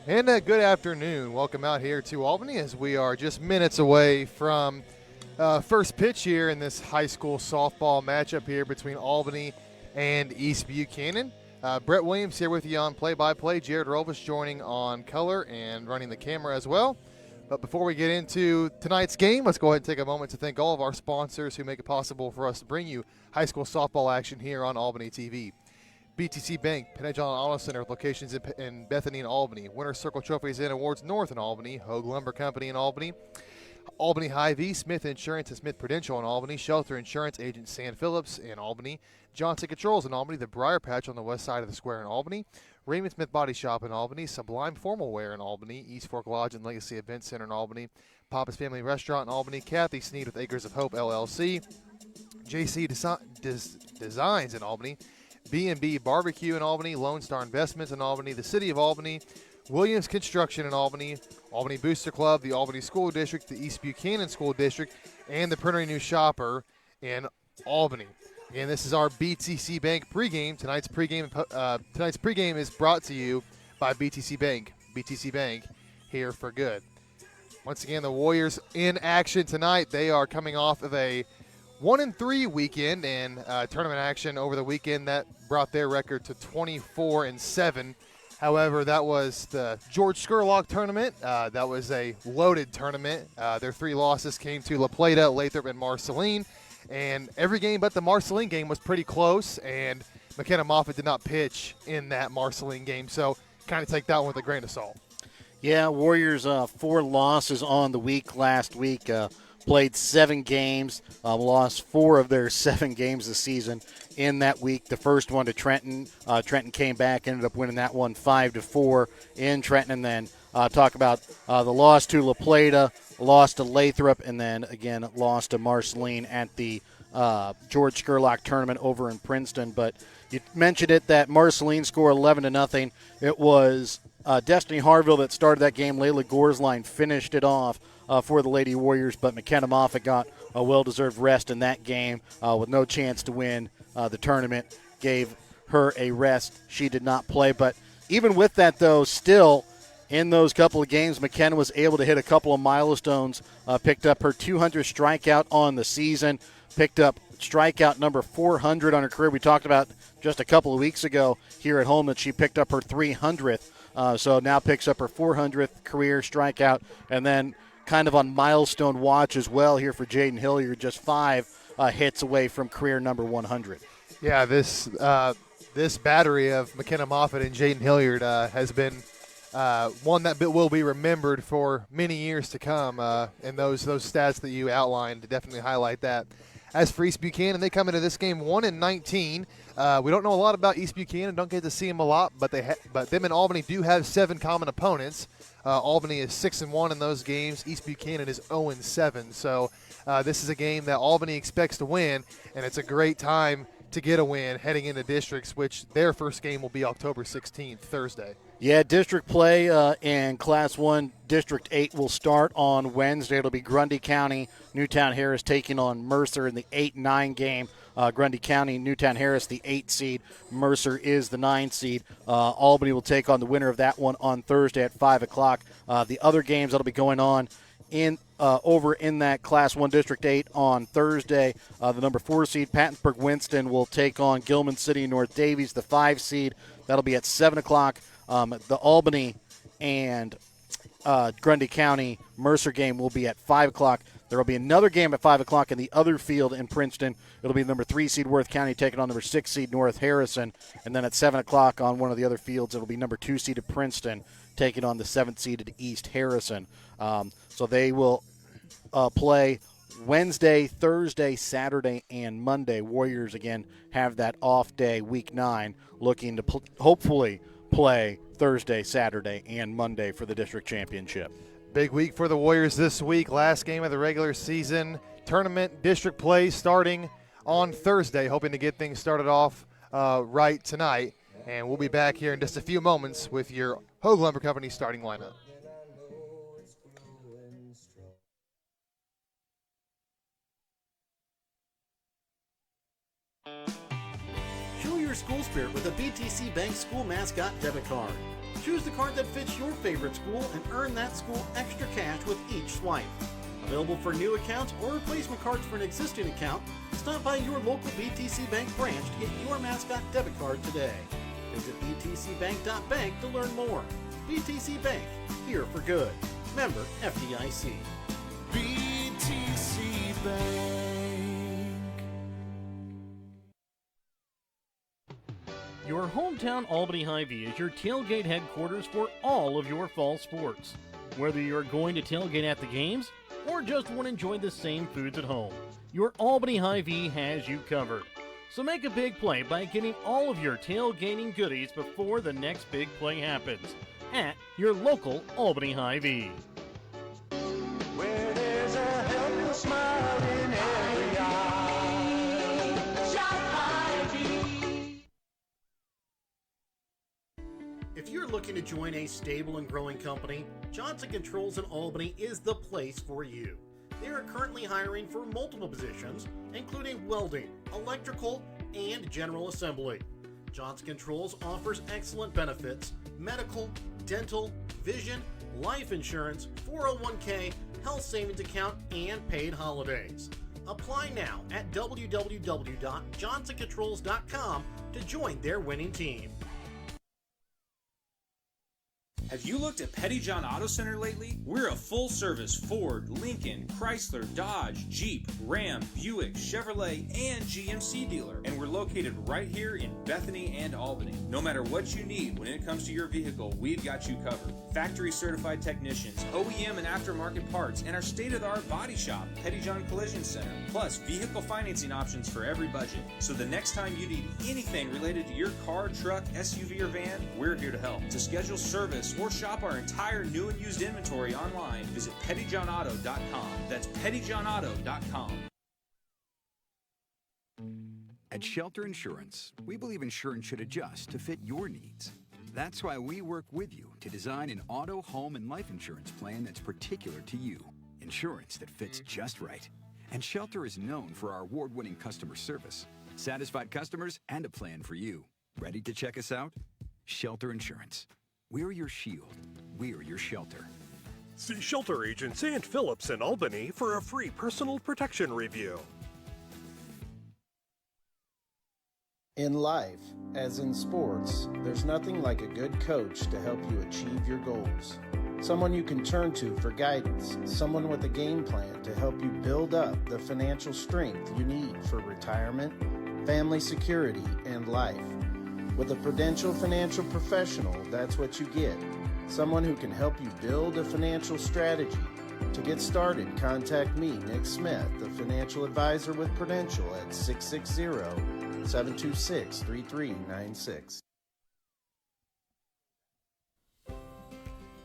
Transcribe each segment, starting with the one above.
And good afternoon. Welcome out here to Albany as we are just minutes away from first pitch here in this high school softball matchup here between Albany and East Buchanan. Brett Williams here with you on play-by-play. Jared Rovas joining on color and running the camera as well. But before we get into tonight's game, let's go ahead and take a moment to thank all of our sponsors who make it possible for us to bring you high school softball action here on Albany TV. BTC Bank, Penetton Auto Center with locations in Bethany and Albany. Winter Circle Trophies and Awards North in Albany. Hogue Lumber Company in Albany. Albany Hy-Vee, Smith Insurance and Smith Prudential in Albany. Shelter Insurance Agent San Phillips in Albany. Johnson Controls in Albany. The Briar Patch on the west side of the square in Albany. Raymond Smith Body Shop in Albany. Sublime Formal Wear in Albany. East Fork Lodge and Legacy Event Center in Albany. Papa's Family Restaurant in Albany. Kathy Sneed with Acres of Hope LLC. JC Designs in Albany. B&B Barbecue in Albany. Lone Star Investments in Albany. The City of Albany. Williams Construction in Albany. Albany Booster Club. The Albany School District. The East Buchanan School District. And the Printer New Shopper in Albany. Again, this is our BTC Bank pregame. Tonight's pregame is brought to you by BTC Bank. BTC Bank, here for good. Once again, the Warriors in action tonight. They are coming off of a 1-3 weekend and tournament action over the weekend that brought their record to 24-7. However, that was the George Scurlock tournament. That was a loaded tournament. Their three losses came to La Plata, Lathrop, and Marceline. And every game but the Marceline game was pretty close, and McKenna Moffitt did not pitch in that Marceline game. So kind of take that one with a grain of salt. Yeah, Warriors 4 losses on the week last week. Played 7 games, lost 4 of their 7 games this season in that week. The first one to Trenton. Trenton came back, ended up winning that one 5-4 in Trenton. And then talk about the loss to La Plata, lost to Lathrop, and then again lost to Marceline at the George Scurlock tournament over in Princeton. But you mentioned it, that Marceline score 11-0. It was Destiny Harville that started that game. Layla Gorsline finished it off for the Lady Warriors, but McKenna Moffitt got a well-deserved rest in that game with no chance to win the tournament. Gave her a rest. She did not play. But even with that, though, still in those couple of games, McKenna was able to hit a couple of milestones, picked up her 200th strikeout on the season, picked up strikeout number 400 on her career. We talked about just a couple of weeks ago here at home that she picked up her 300th. So now picks up her 400th career strikeout, and then kind of on milestone watch as well here for Jaden Hilliard, just 5 hits away from career number 100. Yeah, this battery of McKenna Moffitt and Jaden Hilliard has been one that will be remembered for many years to come, and those stats that you outlined definitely highlight that. As for East Buchanan, they come into this game 1-19. We don't know a lot about East Buchanan, don't get to see them a lot, but them and Albany do have 7 common opponents. Albany is 6-1 in those games. East Buchanan is 0-7. So this is a game that Albany expects to win, and it's a great time to get a win heading into districts, which their first game will be October 16th, Thursday. Yeah, district play in Class 1, District 8 will start on Wednesday. It'll be Grundy County, Newtown Harris taking on Mercer in the 8-9 game. Grundy County, Newtown Harris, the 8 seed. Mercer is the 9 seed. Albany will take on the winner of that one on Thursday at 5 o'clock. The other games that'll be going on over in that Class 1 District 8 on Thursday. The number 4 seed, Pattonsburg-Winston, will take on Gilman City North Davies, the 5 seed. That'll be at 7 o'clock. The Albany and Grundy County Mercer game will be at 5 o'clock. There will be another game at 5 o'clock in the other field in Princeton. It'll be number 3 seed Worth County taking on number 6 seed North Harrison. And then at 7 o'clock on one of the other fields, it'll be number 2 seeded Princeton taking on the 7th seeded East Harrison. So they will play Wednesday, Thursday, Saturday, and Monday. Warriors, again, have that off day, week 9, looking to hopefully play Thursday, Saturday, and Monday for the district championship. Big week for the Warriors this week. Last game of the regular season tournament district play starting on Thursday. Hoping to get things started off right tonight. And we'll be back here in just a few moments with your Hogue Lumber Company starting lineup. Show your school spirit with a BTC Bank school mascot debit card. Choose the card that fits your favorite school and earn that school extra cash with each swipe. Available for new accounts or replacement cards for an existing account, stop by your local BTC Bank branch to get your mascot debit card today. Visit btcbank.bank to learn more. BTC Bank, here for good. Member FDIC. BTC Bank. Your hometown Albany Hy-Vee is your tailgate headquarters for all of your fall sports. Whether you're going to tailgate at the games or just want to enjoy the same foods at home, your Albany Hy-Vee has you covered. So make a big play by getting all of your tailgating goodies before the next big play happens at your local Albany Hy-Vee. Where there's a helpless smile in every eye. Shop Hy-Vee. If you're looking to join a stable and growing company, Johnson Controls in Albany is the place for you. They are currently hiring for multiple positions, including welding, electrical, and general assembly. Johnson Controls offers excellent benefits: medical, dental, vision, life insurance, 401k, health savings account, and paid holidays. Apply now at www.johnsoncontrols.com to join their winning team. Have you looked at Petty John Auto Center lately? We're a full-service Ford, Lincoln, Chrysler, Dodge, Jeep, Ram, Buick, Chevrolet, and GMC dealer. And we're located right here in Bethany and Albany. No matter what you need when it comes to your vehicle, we've got you covered. Factory-certified technicians, OEM and aftermarket parts, and our state-of-the-art body shop, Petty John Collision Center. Plus, vehicle financing options for every budget. So the next time you need anything related to your car, truck, SUV, or van, we're here to help. To schedule service or shop our entire new and used inventory online, visit pettyjohnauto.com. That's pettyjohnauto.com. At Shelter Insurance, we believe insurance should adjust to fit your needs. That's why we work with you to design an auto, home, and life insurance plan that's particular to you. Insurance that fits just right. And Shelter is known for our award-winning customer service, satisfied customers, and a plan for you. Ready to check us out? Shelter Insurance. We're your shield. We're your shelter. See Shelter Agent St. Phillips in Albany for a free personal protection review. In life, as in sports, there's nothing like a good coach to help you achieve your goals. Someone you can turn to for guidance, someone with a game plan to help you build up the financial strength you need for retirement, family security, and life. With a Prudential financial professional, that's what you get. Someone who can help you build a financial strategy. To get started, contact me, Nick Smith, the financial advisor with Prudential at 660-726-3396.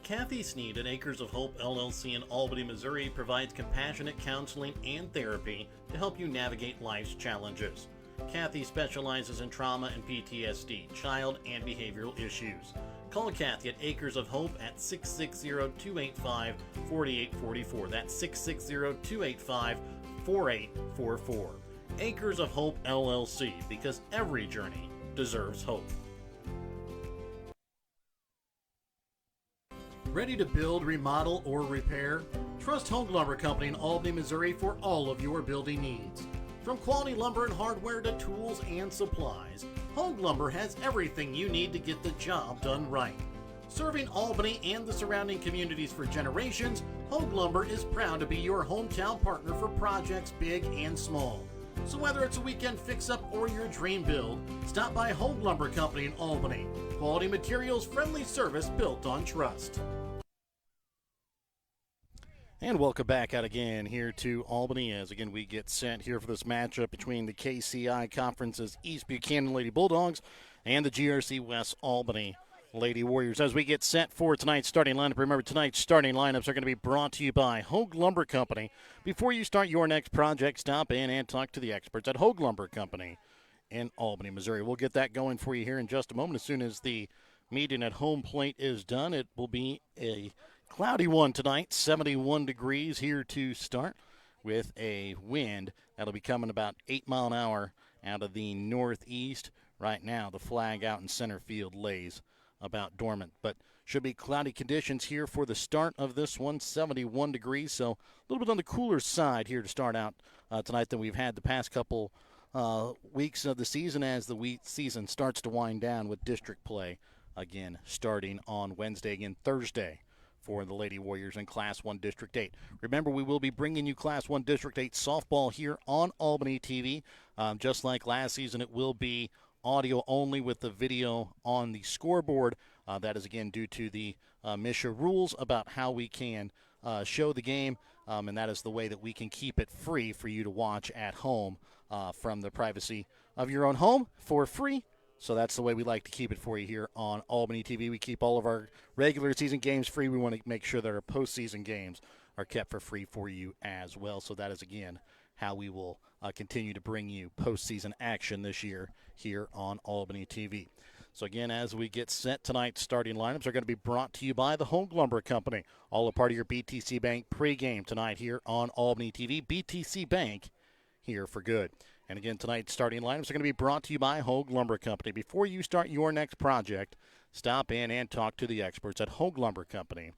Kathy Sneed at Acres of Hope LLC in Albany, Missouri provides compassionate counseling and therapy to help you navigate life's challenges. Kathy specializes in trauma and PTSD, child and behavioral issues. Call Kathy at Acres of Hope at 660-285-4844. That's 660-285-4844. Acres of Hope LLC, because every journey deserves hope. Ready to build, remodel, or repair? Trust Home Lumber Company in Albany, Missouri for all of your building needs. From quality lumber and hardware to tools and supplies, Home Lumber has everything you need to get the job done right. Serving Albany and the surrounding communities for generations, Home Lumber is proud to be your hometown partner for projects big and small. So whether it's a weekend fix-up or your dream build, stop by Home Lumber Company in Albany. Quality materials, friendly service built on trust. And welcome back out again here to Albany as again we get set here for this matchup between the KCI Conference's East Buchanan Lady Bulldogs and the GRC West Albany Lady Warriors. As we get set for tonight's starting lineup, remember tonight's starting lineups are going to be brought to you by Hogue Lumber Company. Before you start your next project, stop in and talk to the experts at Hogue Lumber Company in Albany, Missouri. We'll get that going for you here in just a moment. As soon as the meeting at home plate is done, it will be a cloudy one tonight, 71 degrees here to start with a wind that'll be coming about 8 mile an hour out of the northeast. Right now, the flag out in center field lays about dormant. But should be cloudy conditions here for the start of this one, 71 degrees. So a little bit on the cooler side here to start out tonight than we've had the past couple weeks of the season as the season starts to wind down with district play again starting on Wednesday, again Thursday for the Lady Warriors in Class 1 District 8. Remember, we will be bringing you Class 1 District 8 softball here on Albany TV. Just like last season, it will be audio only with the video on the scoreboard. That is, again, due to the MSHA rules about how we can show the game, and that is the way that we can keep it free for you to watch at home from the privacy of your own home for free. So that's the way we like to keep it for you here on Albany TV. We keep all of our regular season games free. We want to make sure that our postseason games are kept for free for you as well. So that is, again, how we will continue to bring you postseason action this year here on Albany TV. So, again, as we get set tonight, starting lineups are going to be brought to you by the Home Lumber Company. All a part of your BTC Bank pregame tonight here on Albany TV. BTC Bank, here for good. And again, tonight's starting lineups are going to be brought to you by Hogue Lumber Company. Before you start your next project, stop in and talk to the experts at Hogue Lumber Company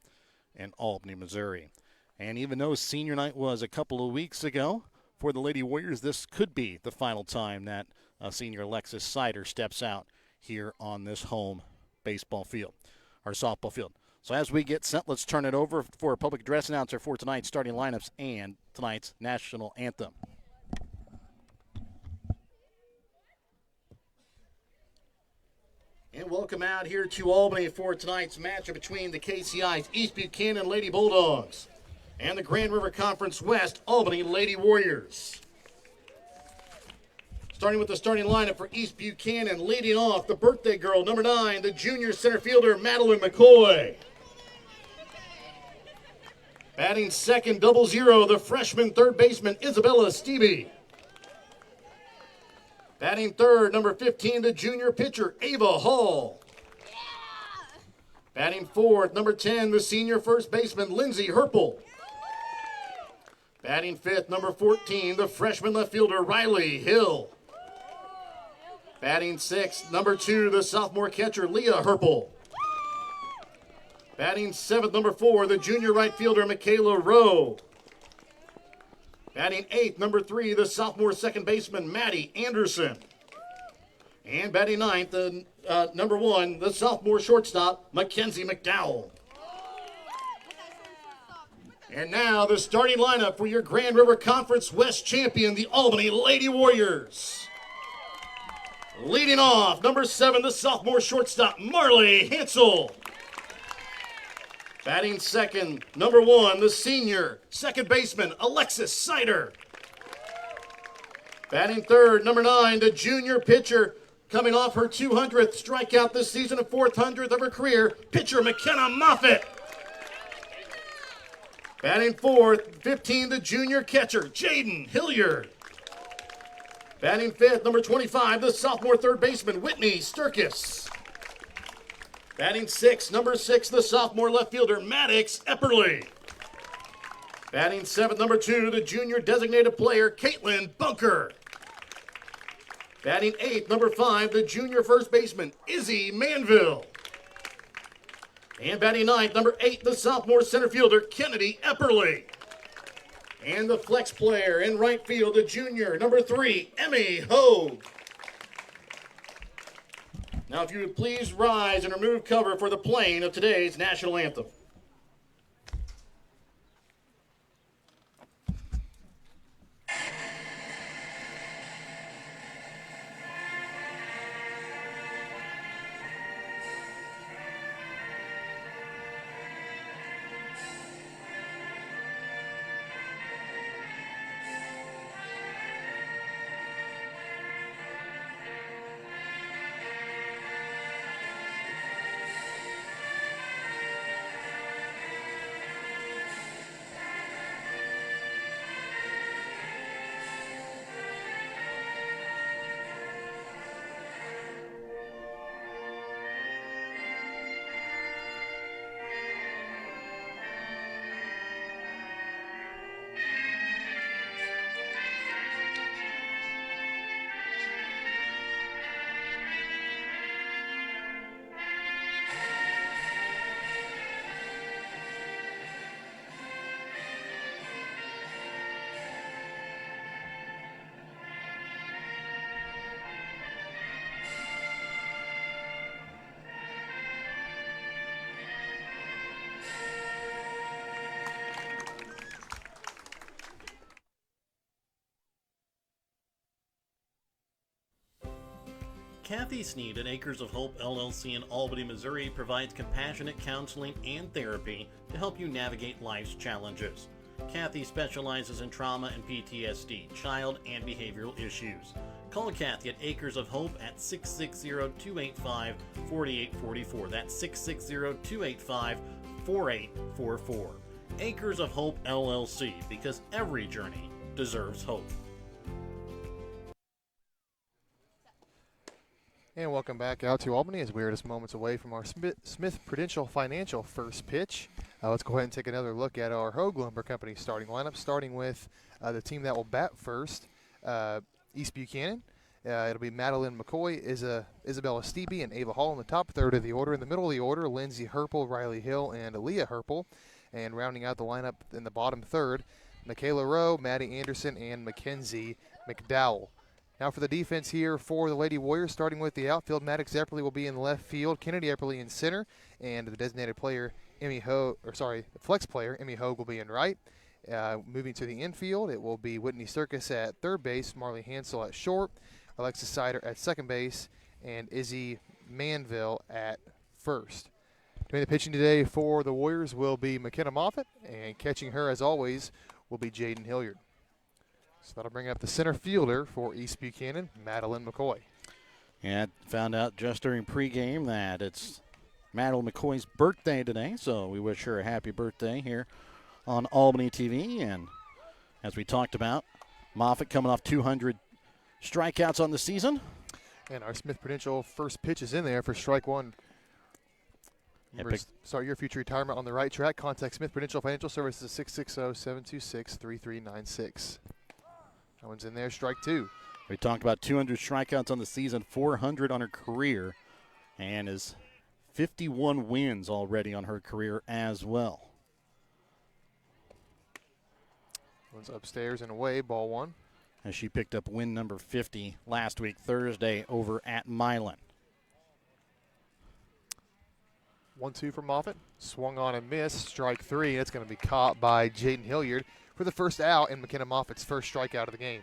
in Albany, Missouri. And even though senior night was a couple of weeks ago for the Lady Warriors, this could be the final time that senior Alexis Sider steps out here on this home baseball field, or softball field. So as we get set, let's turn it over for a public address announcer for tonight's starting lineups and tonight's national anthem. And welcome out here to Albany for tonight's matchup between the KCI's East Buchanan Lady Bulldogs and the Grand River Conference West Albany Lady Warriors. Starting with the starting lineup for East Buchanan, leading off the birthday girl, number 9, the junior center fielder, Madeline McCoy. Batting second, 00, the freshman third baseman, Isabella Stevie. Batting third, number 15, the junior pitcher, Ava Hall. Yeah. Batting fourth, number 10, the senior first baseman, Lindsay Herpel. Batting fifth, number 14, the freshman left fielder, Riley Hill. Batting sixth, number 2, the sophomore catcher, Leah Herpel. Batting seventh, number 4, the junior right fielder, Michaela Rowe. Batting eighth, number 3, the sophomore second baseman, Maddie Anderson. And batting ninth, the number 1, the sophomore shortstop, Mackenzie McDowell. And now the starting lineup for your Grand River Conference West champion, the Albany Lady Warriors. Leading off, number 7, the sophomore shortstop, Marley Hansel. Batting second, number 1, the senior second baseman, Alexis Sider. Batting third, number 9, the junior pitcher, coming off her 200th strikeout this season and 400th of her career, pitcher McKenna Moffitt. Batting fourth, 15, the junior catcher, Jaden Hilliard. Batting fifth, number 25, the sophomore third baseman, Whitney Sturkis. Batting sixth, number 6, the sophomore left fielder, Maddox Epperly. Batting seventh, number 2, the junior designated player, Caitlin Bunker. Batting eighth, number 5, the junior first baseman, Izzy Manville. And batting ninth, number 8, the sophomore center fielder, Kennedy Epperly. And the flex player in right field, the junior, number 3, Emmy Hogue. Now, if you would please rise and remove cover for the playing of today's national anthem. Kathy Sneed at Acres of Hope LLC in Albany, Missouri provides compassionate counseling and therapy to help you navigate life's challenges. Kathy specializes in trauma and PTSD, child and behavioral issues. Call Kathy at Acres of Hope at 660-285-4844. That's 660-285-4844. Acres of Hope LLC, because every journey deserves hope. And welcome back out to Albany as we are just moments away from our Smith Prudential Financial first pitch. Let's go ahead and take another look at our Hogue Lumber Company starting lineup, starting with the team that will bat first, East Buchanan. It'll be Madeline McCoy, Isabella Stevie, and Ava Hall in the top third of the order. In the middle of the order, Lindsay Herpel, Riley Hill, and Aaliyah Herpel. And rounding out the lineup in the bottom third, Michaela Rowe, Maddie Anderson, and Mackenzie McDowell. Now for the defense here for the Lady Warriors, starting with the outfield, Maddox Epperly will be in left field, Kennedy Epperly in center, and the designated player, the flex player, Emmy Hogue will be in right. Moving to the infield, it will be Whitney Circus at third base, Marley Hansel at short, Alexis Sider at second base, and Izzy Manville at first. Doing the pitching today for the Warriors will be McKenna Moffitt, and catching her, as always, will be Jaden Hilliard. So that'll bring up the center fielder for East Buchanan, Madeline McCoy. And found out just during pregame that it's Madeline McCoy's birthday today, so we wish her a happy birthday here on Albany TV. And as we talked about, Moffitt coming off 200 strikeouts on the season. And our Smith Prudential first pitch is in there for strike one. Start your future retirement on the right track. Contact Smith Prudential Financial Services 660-726-3396. That one's in there, strike two. We talked about 200 strikeouts on the season, 400 on her career, and is 51 wins already on her career as well. One's upstairs and away, ball one. As she picked up win number 50 last week, Thursday, over at Milan. 1-2 for Moffitt. Swung on and missed, strike three. It's going to be caught by Jaden Hilliard for the first out and McKenna Moffitt's first strikeout of the game.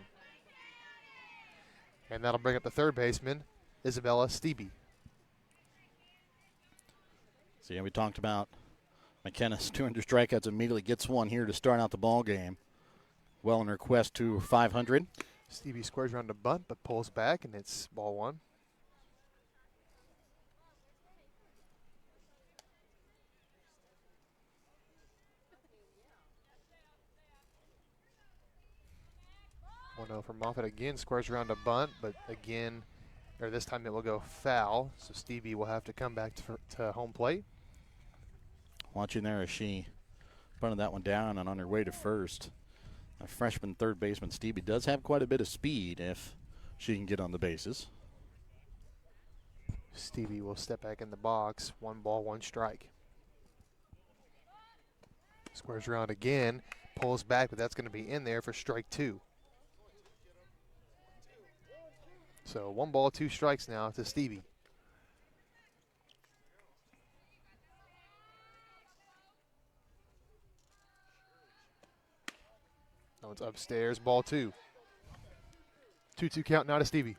And that'll bring up the third baseman, Isabella Stevie. So, yeah, we talked about McKenna's 200 strikeouts, immediately gets one here to start out the ball game. Well in her quest to 500. Stevie squares around the bunt but pulls back, and it's ball one. For Moffitt again, squares around a bunt, but again, or this time it will go foul, so Stevie will have to come back to home plate. Watching there as she bunted that one down and on her way to first. A freshman third baseman Stevie does have quite a bit of speed if she can get on the bases. Stevie will step back in the box, 1-1 strike. Squares around again, pulls back, but that's going to be in there for strike two. So 1-2 strikes now to Stevie. That one's upstairs, ball two. 2-2 count now to Stevie.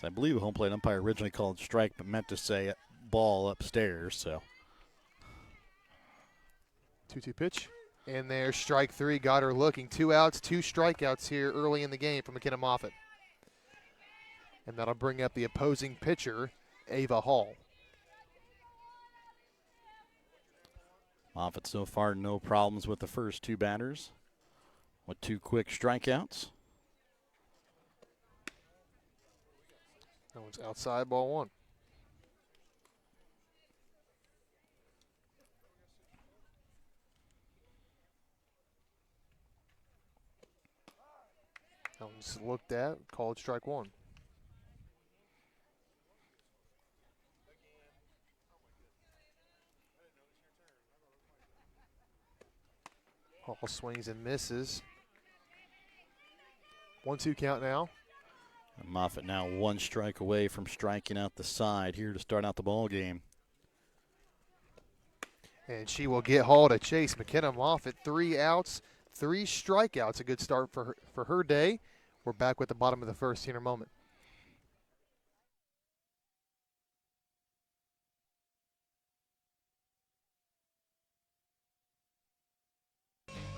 So I believe home plate umpire originally called strike but meant to say ball upstairs. So 2-2 pitch. And there's strike three, got her looking. 2 outs, 2 strikeouts here early in the game for McKenna Moffitt. And that'll bring up the opposing pitcher, Ava Hall. Moffitt so far no problems with the first 2 batters with 2 quick strikeouts. That one's outside, ball one. That one's looked at, called strike one. Hall swings and misses. 1-2 count now. And Moffitt now 1 strike away from striking out the side here to start out the ball game. And she will get Hall to chase. McKenna Moffitt, 3 outs, 3 strikeouts. A good start for her day. We're back with the bottom of the first here in a moment.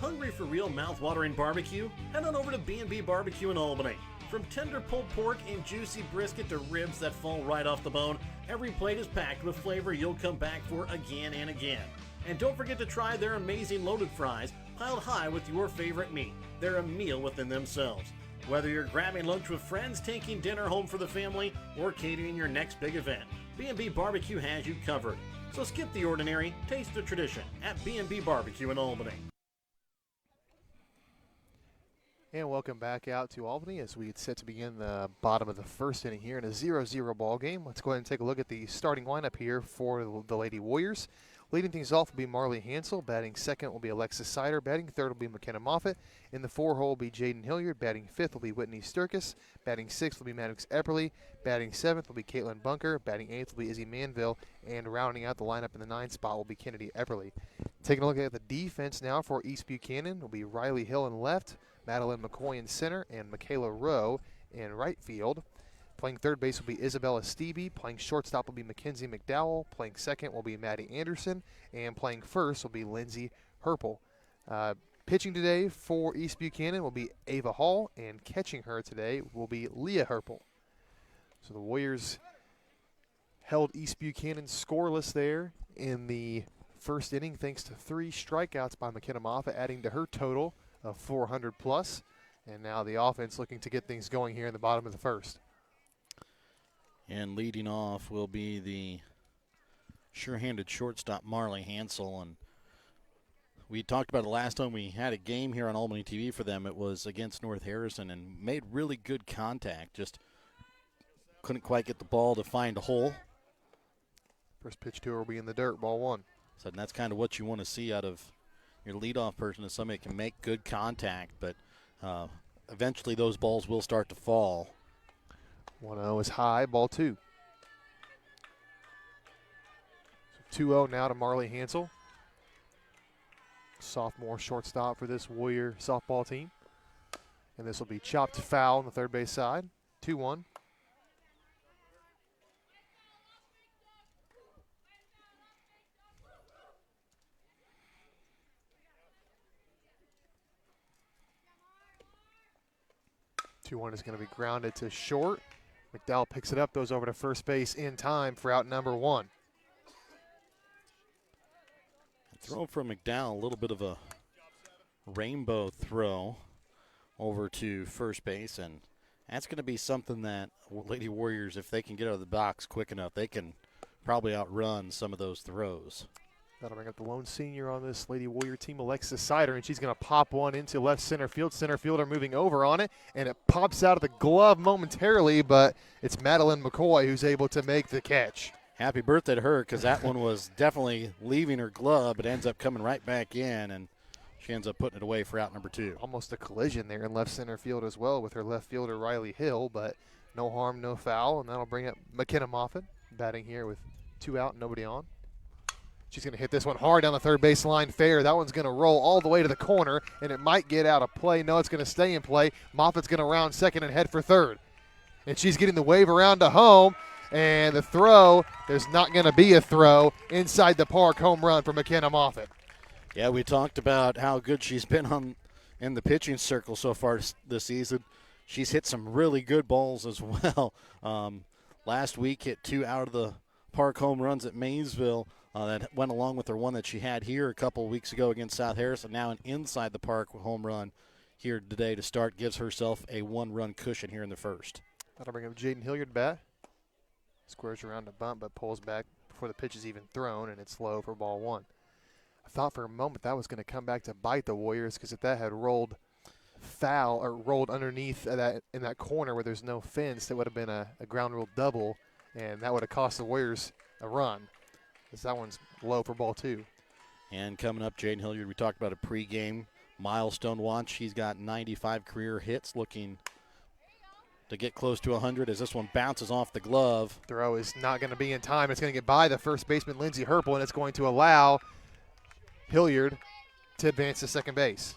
Hungry for real mouth-watering barbecue? Head on over to B&B Barbecue in Albany. From tender pulled pork and juicy brisket to ribs that fall right off the bone, every plate is packed with flavor you'll come back for again and again. And don't forget to try their amazing loaded fries, piled high with your favorite meat. They're a meal within themselves. Whether you're grabbing lunch with friends, taking dinner home for the family, or catering your next big event, B&B Barbecue has you covered. So skip the ordinary, taste the tradition at B&B Barbecue in Albany. And welcome back out to Albany as we get set to begin the bottom of the first inning here in a 0-0 ball game. Let's go ahead and take a look at the starting lineup here for the Lady Warriors. Leading things off will be Marley Hansel. Batting second will be Alexis Sider. Batting third will be McKenna Moffitt. In the 4-hole will be Jaden Hilliard. Batting fifth will be Whitney Sturkis. Batting sixth will be Maddox Epperly. Batting seventh will be Caitlin Bunker. Batting eighth will be Izzy Manville. And rounding out the lineup in the 9th spot will be Kennedy Epperly. Taking a look at the defense now for East Buchanan will be Riley Hill in left, Madeline McCoy in center, and Michaela Rowe in right field. Playing third base will be Isabella Stevie. Playing shortstop will be Mackenzie McDowell. Playing second will be Maddie Anderson. And playing first will be Lindsay Herpel. Pitching today for East Buchanan will be Ava Hall. And catching her today will be Leah Herpel. So the Warriors held East Buchanan scoreless there in the first inning thanks to 3 strikeouts by McKenna Moffitt, adding to her total of 400 plus. And now the offense looking to get things going here in the bottom of the first. And leading off will be the sure-handed shortstop Marley Hansel. And we talked about it last time we had a game here on Albany TV for them. It was against North Harrison and made really good contact. Just couldn't quite get the ball to find a hole. First pitch to her will be in the dirt, ball 1. So that's kind of what you want to see out of your leadoff person, is somebody that can make good contact, but eventually those balls will start to fall. 1-0 is high, ball 2. So 2-0 now to Marley Hansel. Sophomore shortstop for this Warrior softball team. And this will be chopped foul on the third base side. 2-1. One is going to be grounded to short. McDowell picks it up, goes over to first base in time for out number 1. Throw from McDowell, a little bit of a rainbow throw over to first base, and that's going to be something that Lady Warriors, if they can get out of the box quick enough, they can probably outrun some of those throws. That'll bring up the lone senior on this Lady Warrior team, Alexis Sider, and she's going to pop one into left center field. Center fielder moving over on it, and it pops out of the glove momentarily, but it's Madeline McCoy who's able to make the catch. Happy birthday to her, because that one was definitely leaving her glove, but ends up coming right back in, and she ends up putting it away for out number 2. Almost a collision there in left center field as well with her left fielder Riley Hill, but no harm, no foul, and that'll bring up McKenna Moffitt batting here with 2 out, nobody on. She's going to hit this one hard down the third baseline fair. That one's going to roll all the way to the corner, and it might get out of play. No, it's going to stay in play. Moffitt's going to round second and head for third. And she's getting the wave around to home, and the throw, there's not going to be a throw. Inside the park, home run for McKenna Moffitt. Yeah, we talked about how good she's been in the pitching circle so far this season. She's hit some really good balls as well. Last week, hit 2 out of the park home runs at Maysville. That went along with her one that she had here a couple weeks ago against South Harrison. Now an inside the park home run here today to start, gives herself a 1-run cushion here in the first. That'll bring up Jaden Hilliard bat. Squares around a bunt, but pulls back before the pitch is even thrown, and it's low for ball 1. I thought for a moment that was going to come back to bite the Warriors, because if that had rolled foul or rolled underneath that in that corner where there's no fence, that would have been a ground rule double, and that would have cost the Warriors a run. That one's low for ball 2. And coming up, Jaden Hilliard, we talked about a pregame milestone watch. He's got 95 career hits, looking to get close to 100 as this one bounces off the glove. Throw is not going to be in time. It's going to get by the first baseman, Lindsay Herpel, and it's going to allow Hilliard to advance to second base.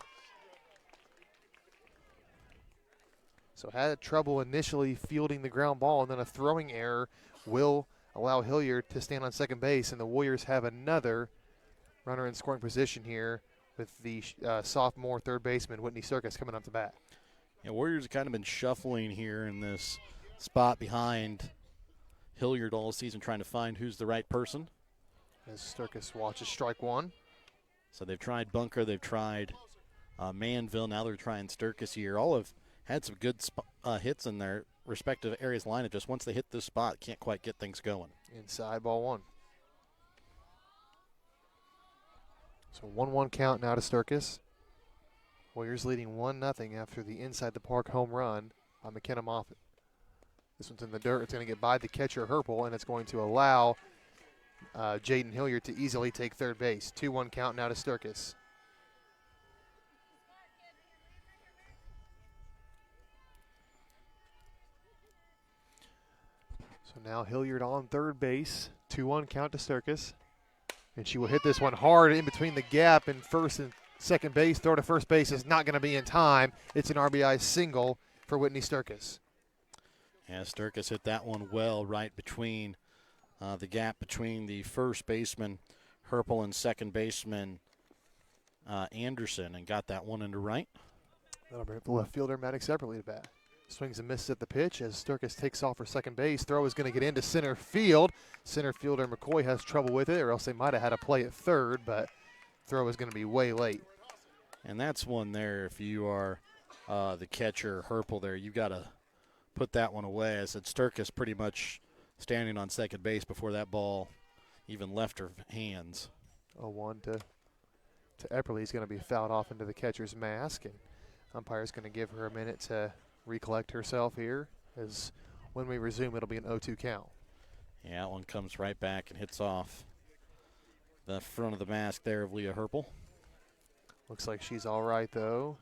So had trouble initially fielding the ground ball, and then a throwing error will allow Hilliard to stand on second base, and the Warriors have another runner in scoring position here with the sophomore third baseman Whitney Circus coming up to bat. Yeah, Warriors have kind of been shuffling here in this spot behind Hilliard all season, trying to find who's the right person. As Circus watches strike one. So they've tried Bunker, they've tried Manville, now they're trying Sturkis here. All have had some good hits in their respective areas lineup. Just once they hit this spot, can't quite get things going. Inside, ball one. So 1-1 count now to Sturkis. Warriors leading 1-0 after the inside the park home run by McKenna Moffitt. This one's in the dirt. It's going to get by the catcher Herpel, and it's going to allow Jaden Hilliard to easily take third base. 2-1 count now to Sturkis. So now Hilliard on third base. 2-1 count to Sturkis. And she will hit this one hard in between the gap in first and second base. Throw to first base is not going to be in time. It's an RBI single for Whitney Sturkis. Yeah, Sturkis hit that one well right between the gap between the first baseman Herpel and second baseman Anderson, and got that one into right. That'll bring up the left fielder Maddox Epperly to bat. Swings and misses at the pitch as Sturkis takes off for second base. Throw is going to get into center field. Center fielder McCoy has trouble with it, or else they might have had a play at third, but throw is going to be way late. And that's one there. If you are the catcher Herpel there, you've got to put that one away. I said Sturkis pretty much standing on second base before that ball even left her hands. 0-1 to Epperly. He's going to be fouled off into the catcher's mask, and umpire's going to give her a minute to recollect herself here, as when we resume it'll be an 0-2 count. Yeah, that one comes right back and hits off the front of the mask there of Leah Herpel. Looks like she's all right, though.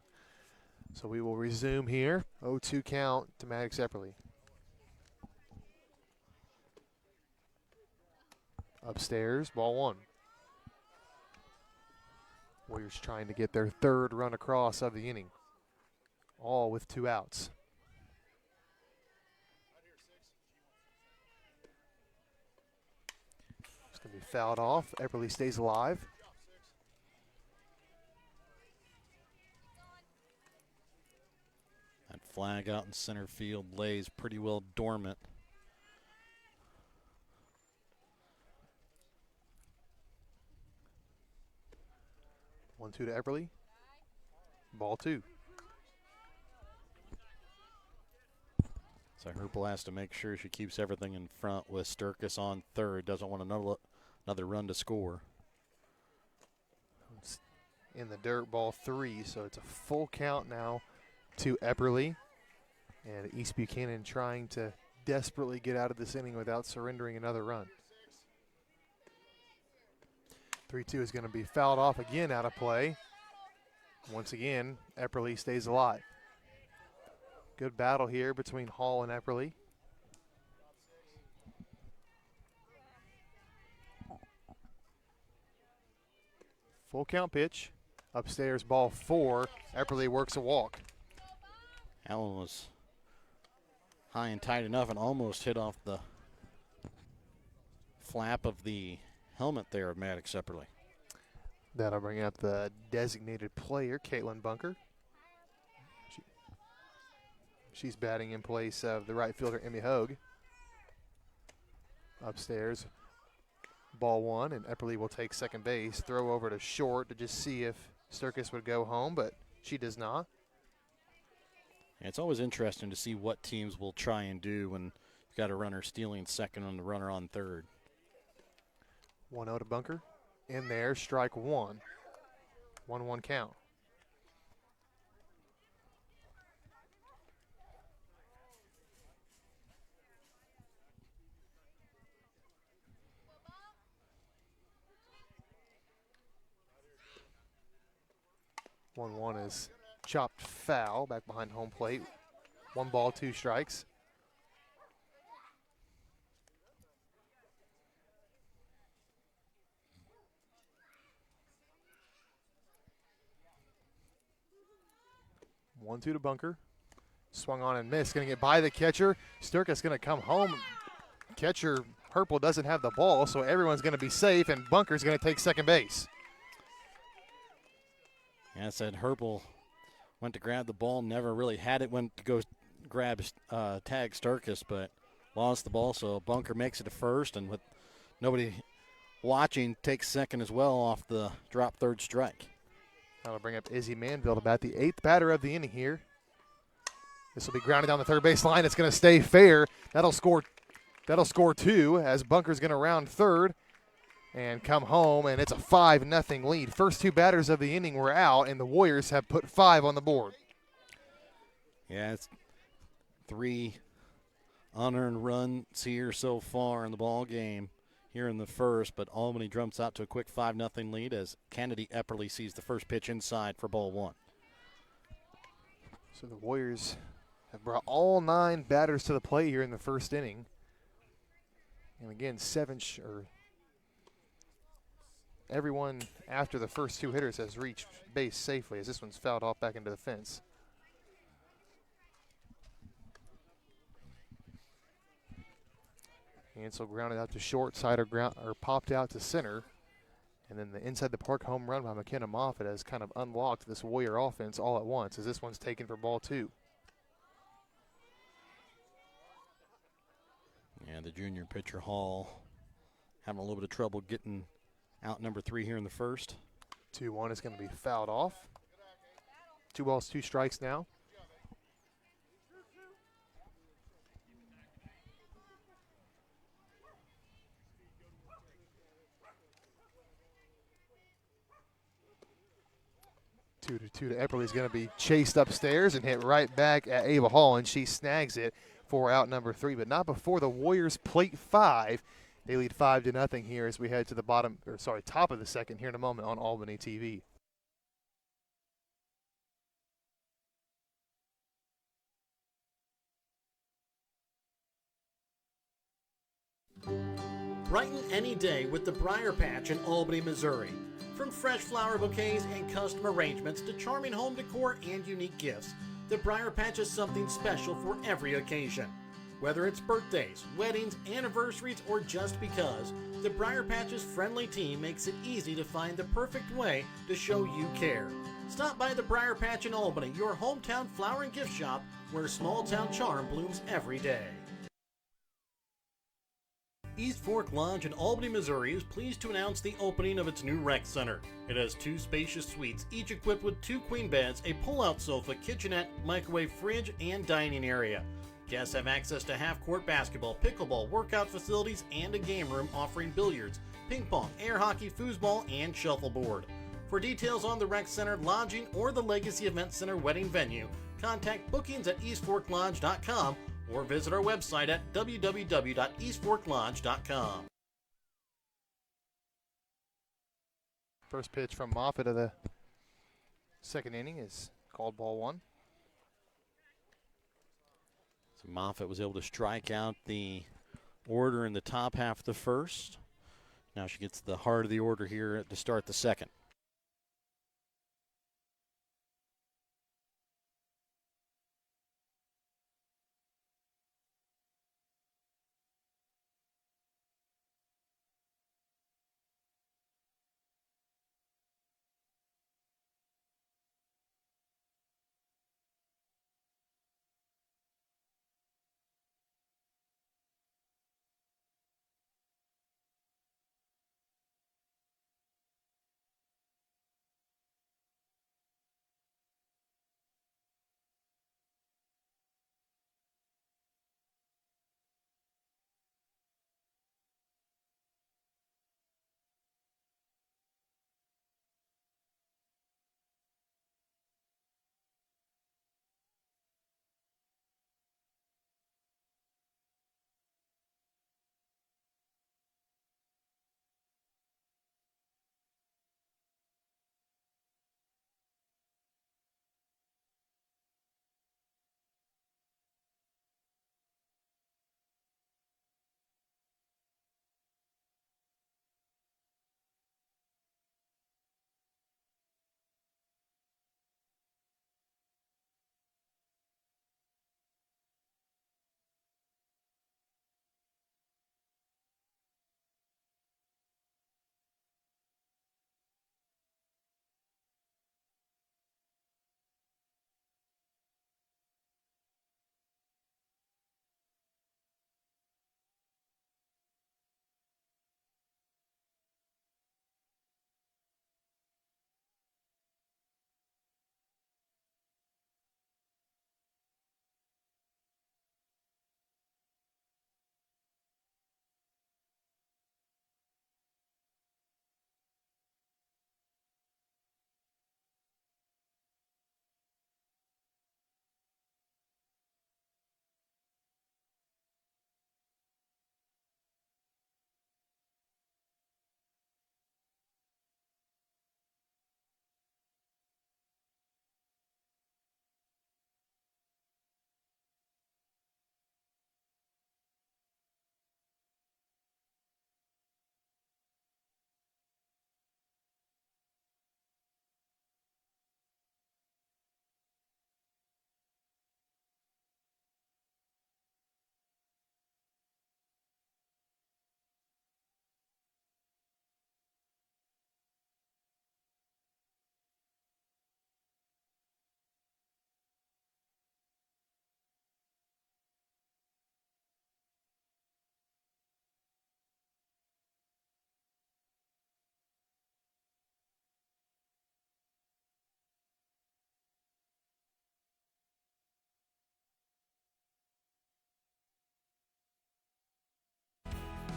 So we will resume here. 0-2 count to Maddox Epperly. Upstairs, ball one. Warriors trying to get their third run across of the inning. All with 2 outs. It's going to be fouled off. Epperly stays alive. That flag out in center field lays pretty well dormant. 1-2 to Epperly. Ball 2. So Herpel has to make sure she keeps everything in front with Sturkis on third. Doesn't want another run to score. It's in the dirt, ball 3, so it's a full count now to Epperly. And East Buchanan trying to desperately get out of this inning without surrendering another run. 3-2 is going to be fouled off again out of play. Once again, Epperly stays alive. Good battle here between Hall and Epperly. Full count pitch. Upstairs, ball 4. Epperly works a walk. That one was high and tight enough and almost hit off the flap of the helmet there of Maddox Epperly. That'll bring up the designated player, Caitlin Bunker. She's batting in place of the right fielder, Emmy Hogue. Upstairs, ball 1, and Epperly will take second base. Throw over to short to just see if Sturkis would go home, but she does not. And it's always interesting to see what teams will try and do when you've got a runner stealing second and a runner on third. 1-0 to Bunker. In there, strike 1. 1-1 count. One is chopped foul back behind home plate. 1 ball, 2 strikes. One, 2 to Bunker. Swung on and missed. Going to get by the catcher. Sturkis going to come home. Catcher Herpel doesn't have the ball, so everyone's going to be safe, and Bunker's going to take second base. Yeah, I said Herpel went to grab the ball, never really had it, went to go grab tag Sturkis, but lost the ball. So Bunker makes it to first, and with nobody watching, takes second as well off the drop third strike. That'll bring up Izzy Manville, about the 8th batter of the inning here. This will be grounded down the third base line. It's going to stay fair. That'll score 2 as Bunker's going to round third and come home, and it's a 5-0 lead. First 2 batters of the inning were out, and the Warriors have put 5 on the board. Yeah, it's 3 unearned runs here so far in the ball game here in the first, but Albany jumps out to a quick 5-0 lead as Kennedy Epperly sees the first pitch inside for ball 1. So the Warriors have brought all 9 batters to the plate here in the first inning. And again, everyone after the first 2 hitters has reached base safely, as this one's fouled off back into the fence. Hansel grounded out to short side or popped out to center. And then the inside the park home run by McKenna Moffitt has kind of unlocked this Warrior offense all at once, as this one's taken for ball 2. Yeah, the junior pitcher Hall having a little bit of trouble getting out number 3 here in the first. 2-1 is going to be fouled off. 2 balls, 2 strikes now. Two to Epperly is going to be chased upstairs and hit right back at Ava Hall, and she snags it for out number 3, but not before the Warriors plate 5. They lead 5-0 here as we head to the top of the second here in a moment on Albany TV. Brighten any day with the Briar Patch in Albany, Missouri. From fresh flower bouquets and custom arrangements to charming home decor and unique gifts, the Briar Patch is something special for every occasion. Whether it's birthdays, weddings, anniversaries, or just because, the Briar Patch's friendly team makes it easy to find the perfect way to show you care. Stop by the Briar Patch in Albany, your hometown flower and gift shop where small town charm blooms every day. East Fork Lodge in Albany, Missouri is pleased to announce the opening of its new rec center. It has 2 spacious suites, each equipped with 2 queen beds, a pull-out sofa, kitchenette, microwave fridge, and dining area. Guests have access to half-court basketball, pickleball, workout facilities, and a game room offering billiards, ping pong, air hockey, foosball, and shuffleboard. For details on the rec center, lodging, or the Legacy Event Center wedding venue, contact bookings at eastforklodge.com or visit our website at www.eastforklodge.com. First pitch from Moffitt of the second inning is called ball 1. So Moffitt was able to strike out the order in the top half of the first. Now she gets the heart of the order here to start the second.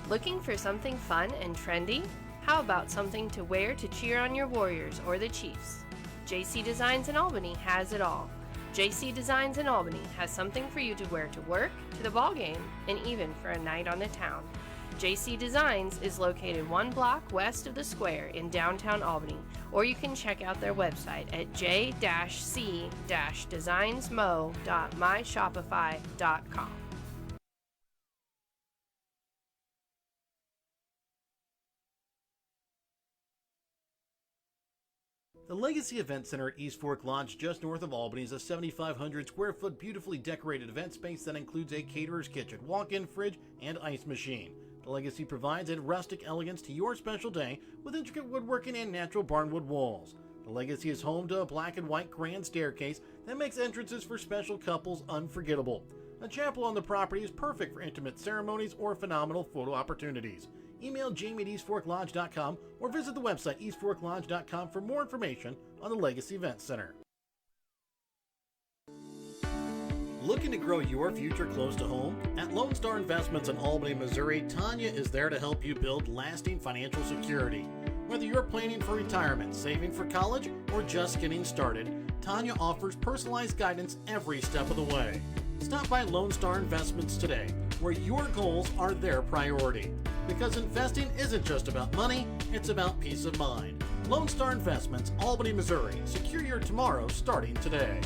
Looking for something fun and trendy? How about something to wear to cheer on your Warriors or the Chiefs? JC Designs in Albany has it all. JC Designs in Albany has something for you to wear to work, to the ball game, and even for a night on the town. JC Designs is located 1 block west of the square in downtown Albany, or you can check out their website at j-c-designsmo.myshopify.com. The Legacy Event Center at East Fork Lodge, just north of Albany, is a 7,500 square foot beautifully decorated event space that includes a caterer's kitchen, walk-in fridge, and ice machine. The Legacy provides a rustic elegance to your special day with intricate woodworking and natural barnwood walls. The Legacy is home to a black and white grand staircase that makes entrances for special couples unforgettable. A chapel on the property is perfect for intimate ceremonies or phenomenal photo opportunities. Email Jamie at eastforklodge.com or visit the website eastforklodge.com for more information on the Legacy Event Center. Looking to grow your future close to home? At Lone Star Investments in Albany, Missouri, Tanya is there to help you build lasting financial security. Whether you're planning for retirement, saving for college, or just getting started, Tanya offers personalized guidance every step of the way. Stop by Lone Star Investments today, where your goals are their priority. Because investing isn't just about money, it's about peace of mind. Lone Star Investments, Albany, Missouri. Secure your tomorrow starting today.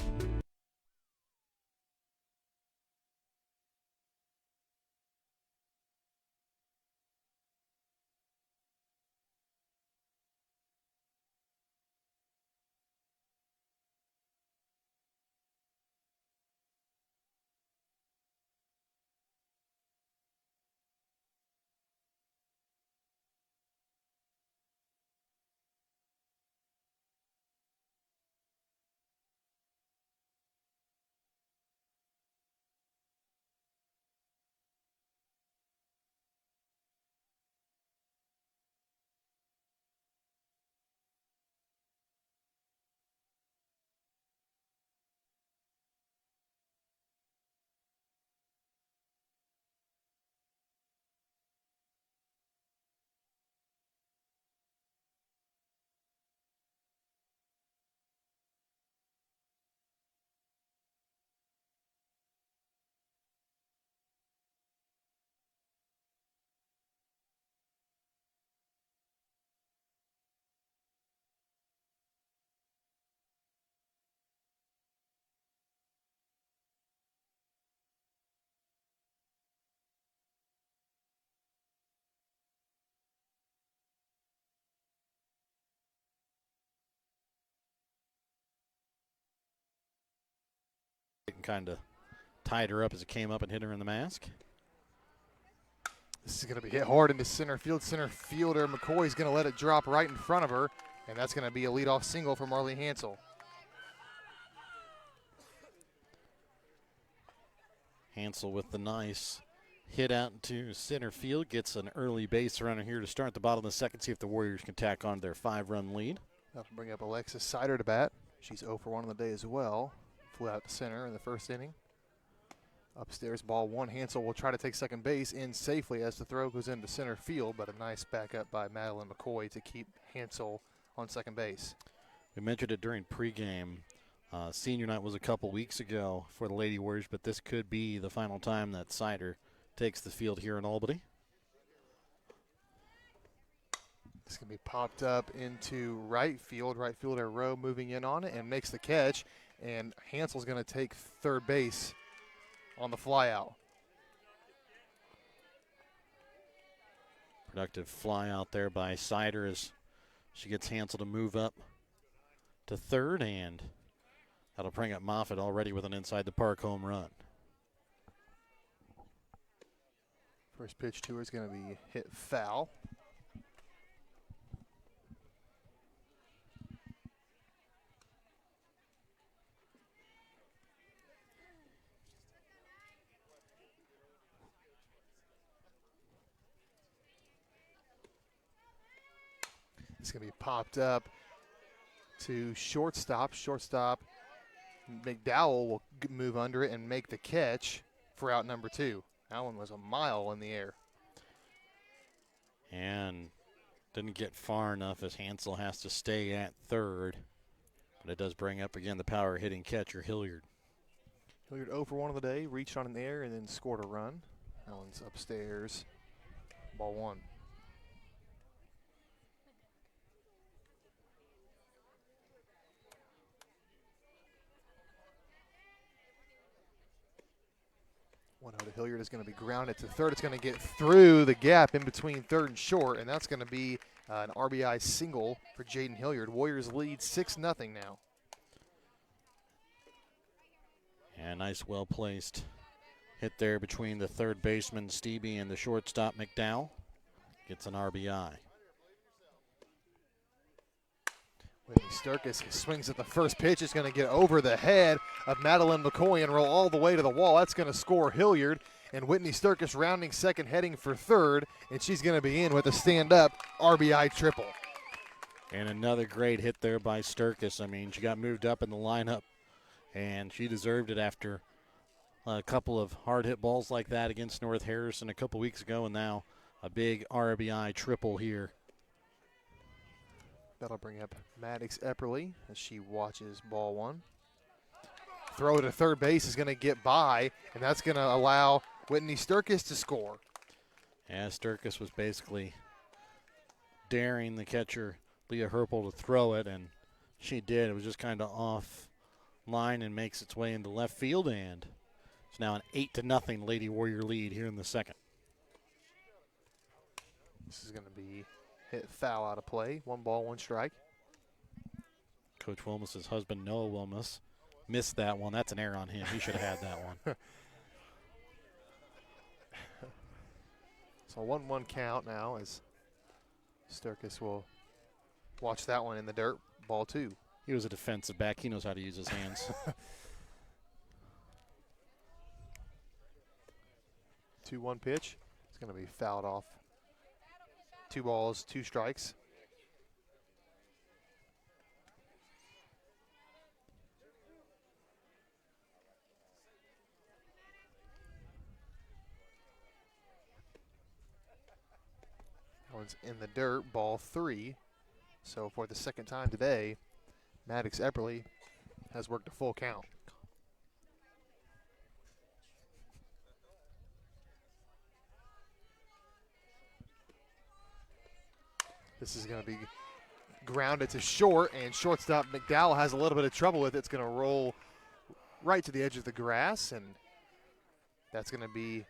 Kind of tied her up as it came up and hit her in the mask. This is going to be hit hard into center field. Center fielder McCoy is going to let it drop right in front of her, and that's going to be a leadoff single for Marley Hansel. Hansel with the nice hit out into center field, gets an early base runner here to start the bottom of the second, see if the Warriors can tack on their 5-run lead. I'll bring up Alexis Sider to bat. She's 0 for 1 on the day as well. Flew out to center in the first inning. Upstairs, ball one. Hansel will try to take second base in safely as the throw goes into center field, but a nice backup by Madeline McCoy to keep Hansel on second base. We mentioned it during pregame. Senior night was a couple weeks ago for the Lady Warriors, but this could be the final time that Sider takes the field here in Albany. It's going to be popped up into right field. Right fielder Rowe moving in on it and makes the catch. And Hansel's going to take third base on the flyout. Productive fly out there by Sider as she gets Hansel to move up to third, and that'll bring up Moffitt already with an inside the park home run. First pitch to her is going to be hit foul. It's going to be popped up to shortstop. Shortstop McDowell will move under it and make the catch for out number 2. That one was a mile in the air. And didn't get far enough as Hansel has to stay at third. But it does bring up again the power hitting catcher, Hilliard. Hilliard 0 for 1 of the day, reached on in the air and then scored a run. That one's upstairs. Ball 1. One out of Hilliard is going to be grounded to third. It's going to get through the gap in between third and short, and that's going to be an RBI single for Jaden Hilliard. Warriors lead 6-0 now. And nice, well-placed hit there between the third baseman, Stevie, and the shortstop, McDowell. Gets an RBI. Whitney Sturkis swings at the first pitch. It's going to get over the head of Madeline McCoy and roll all the way to the wall. That's going to score Hilliard. And Whitney Sturkis rounding second, heading for third. And she's going to be in with a stand-up RBI triple. And another great hit there by Sturkis. I mean, she got moved up in the lineup, and she deserved it after a couple of hard-hit balls like that against North Harrison a couple weeks ago, and now a big RBI triple here. That'll bring up Maddox Epperly as she watches ball 1. Throw to third base is going to get by, and that's going to allow Whitney Sturkis to score. Yeah, Sturkis was basically daring the catcher, Leah Herpel, to throw it, and she did. It was just kind of off line and makes its way into left field, and it's now an 8-0 Lady Warrior lead here in the second. This is going to be hit foul out of play. 1 ball, 1 strike. Coach Wilmus's husband, Noah Wilmus, missed that one. That's an error on him. He should have had that one. So 1-1 count now as Sturkis will watch that one in the dirt. Ball 2. He was a defensive back. He knows how to use his hands. 2-1 pitch. It's going to be fouled off. 2 balls, 2 strikes. That one's in the dirt, ball 3. So for the second time today, Maddox Epperly has worked a full count. This is going to be grounded to short, and shortstop McDowell has a little bit of trouble with it. It's going to roll right to the edge of the grass, and that's going to be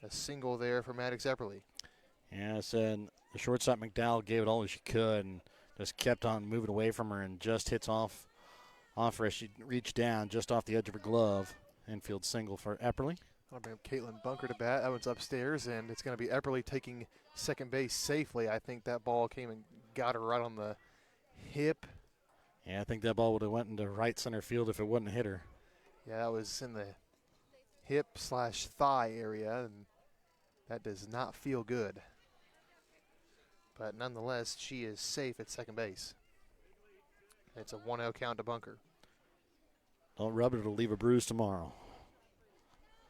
a single there for Maddox Epperly. Yeah, I said the shortstop McDowell gave it all she could and just kept on moving away from her and just hits off her as she reached down just off the edge of her glove. Infield single for Epperly. I'll bring up Caitlin Bunker to bat. That one's upstairs, and it's going to be Epperly taking second base safely. I think that ball came and got her right on the hip. Yeah, I think that ball would have went into right center field if it wouldn't hit her. Yeah, that was in the hip/thigh area, and that does not feel good. But nonetheless, she is safe at second base. It's a 1-0 count to Bunker. Don't rub it, it'll leave a bruise tomorrow.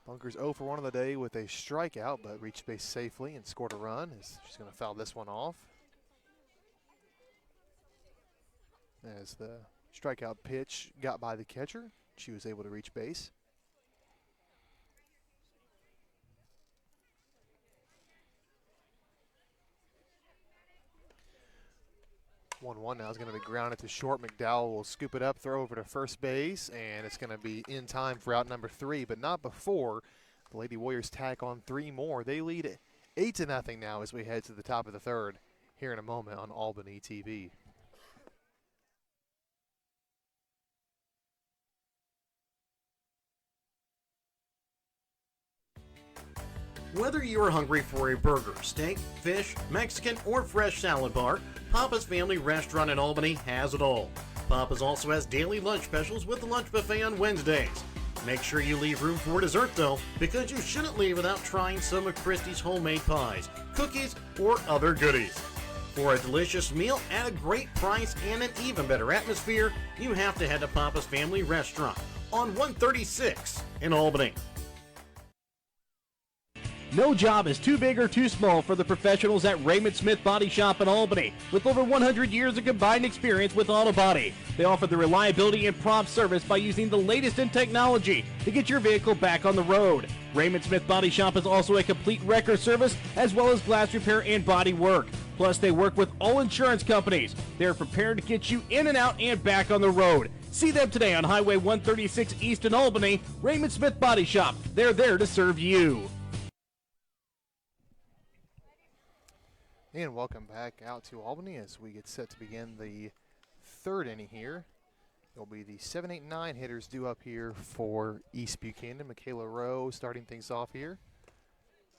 Bunker's 0 for 1 of the day with a strikeout, but reached base safely and scored a run. She's going to foul this one off. As the strikeout pitch got by the catcher, she was able to reach base. One now is going to be grounded to short. McDowell will scoop it up, throw over to first base, and it's going to be in time for out number 3, but not before the Lady Warriors tack on 3 more. They lead 8-0 now as we head to the top of the third here in a moment on Albany TV. Whether you're hungry for a burger, steak, fish, Mexican, or fresh salad bar, Papa's Family Restaurant in Albany has it all. Papa's also has daily lunch specials with the lunch buffet on Wednesdays. Make sure you leave room for dessert though, because you shouldn't leave without trying some of Christie's homemade pies, cookies, or other goodies. For a delicious meal at a great price and an even better atmosphere, you have to head to Papa's Family Restaurant on 136 in Albany. No job is too big or too small for the professionals at Raymond Smith Body Shop in Albany. With over 100 years of combined experience with auto body, they offer the reliability and prompt service by using the latest in technology to get your vehicle back on the road. Raymond Smith Body Shop is also a complete wrecker service as well as glass repair and body work. Plus, they work with all insurance companies. They're prepared to get you in and out and back on the road. See them today on Highway 136 East in Albany. Raymond Smith Body Shop. They're there to serve you. And welcome back out to Albany as we get set to begin the third inning here. It'll be the 7, 8, 9 hitters due up here for East Buchanan. Michaela Rowe starting things off here.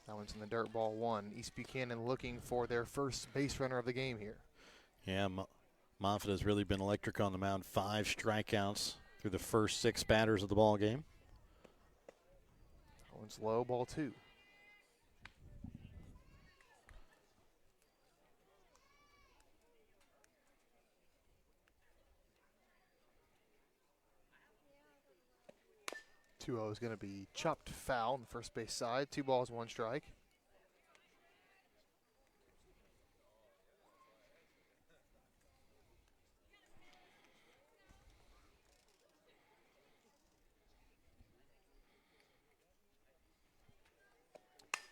That one's in the dirt, ball one. East Buchanan looking for their first base runner of the game here. Yeah, Moffitt has really been electric on the mound. 5 strikeouts through the first 6 batters of the ball game. That one's low, ball 2. Two-0 is going to be chopped foul on the first base side. 2 balls, 1 strike.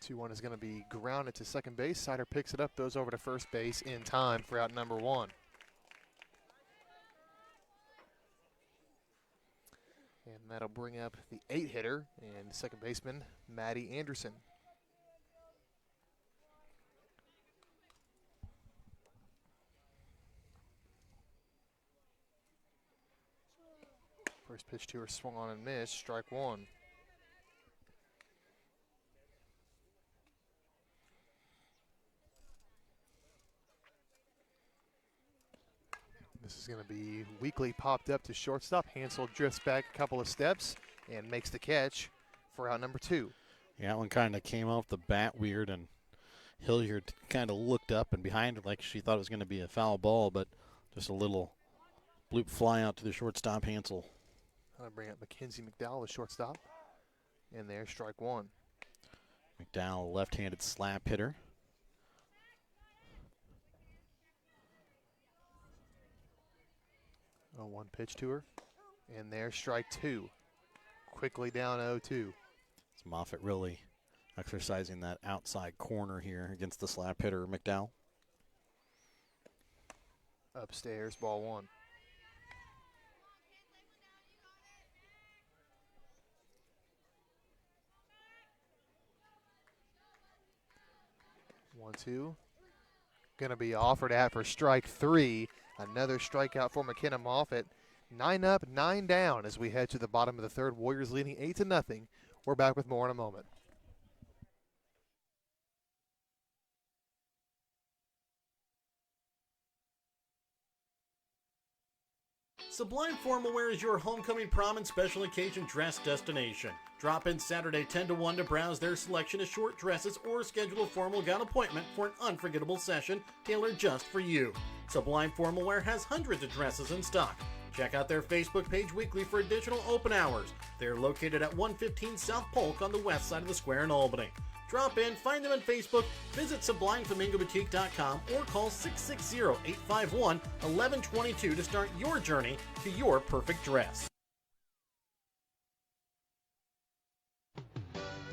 Two-1 is going to be grounded to second base. Sider picks it up, goes over to first base in time for out number 1. And that'll bring up the 8 hitter and second baseman, Maddie Anderson. First pitch to her, swung on and missed, strike 1. This is going to be weakly popped up to shortstop. Hansel drifts back a couple of steps and makes the catch for out number 2. Yeah, that one kind of came off the bat weird, and Hilliard kind of looked up and behind her like she thought it was going to be a foul ball, but just a little bloop fly out to the shortstop, Hansel. I'll bring up Mackenzie McDowell, the shortstop. And there's strike 1. McDowell, left-handed slap hitter. Oh, 1 pitch to her. And there's strike 2. Quickly down 0-2. It's Moffitt really exercising that outside corner here against the slap hitter, McDowell. Upstairs, ball 1. One, two. Going to be offered at for strike 3. Another strikeout for McKenna Moffitt. 9 up, 9 down as we head to the bottom of the third. Warriors leading 8-0. We're back with more in a moment. Sublime Formal Wear is your homecoming, prom, and special occasion dress destination. Drop in Saturday 10 to 1 to browse their selection of short dresses or schedule a formal gown appointment for an unforgettable session tailored just for you. Sublime Formal Wear has hundreds of dresses in stock. Check out their Facebook page weekly for additional open hours. They are located at 115 South Polk on the west side of the square in Albany. Drop in, find them on Facebook, visit SublimeFlamingoBoutique.com, or call 660-851-1122 to start your journey to your perfect dress.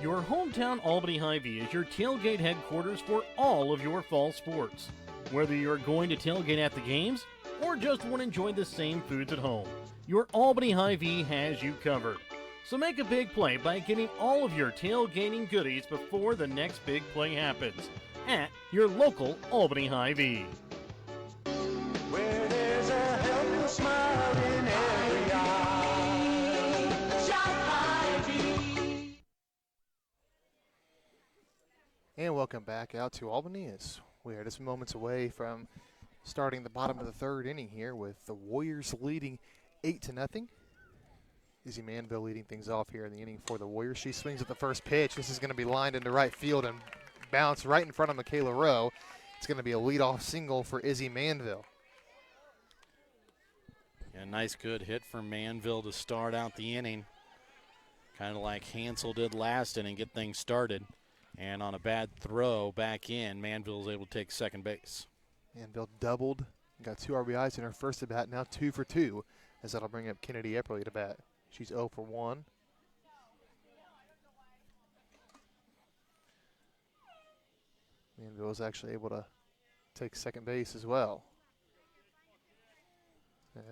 Your hometown Albany Hy-Vee is your tailgate headquarters for all of your fall sports. Whether you're going to tailgate at the games or just want to enjoy the same foods at home, your Albany Hy-Vee has you covered. So make a big play by getting all of your tailgating goodies before the next big play happens at your local Albany Hy-Vee. Where there's a helping smile in every eye. Shop Hy-Vee. And welcome back out to Albany as we are just moments away from starting the bottom of the third inning here with the Warriors leading 8-0. Izzy Manville leading things off here in the inning for the Warriors. She swings at the first pitch. This is going to be lined into right field and bounce right in front of Michaela Rowe. It's going to be a leadoff single for Izzy Manville. A nice good hit from Manville to start out the inning. Kind of like Hansel did last inning, get things started. And on a bad throw back in, Manville is able to take second base. Manville doubled, got 2 RBIs in her first at bat, now 2 for 2, as that'll bring up Kennedy Epperly to bat. She's 0 for 1. Manville is actually able to take second base as well,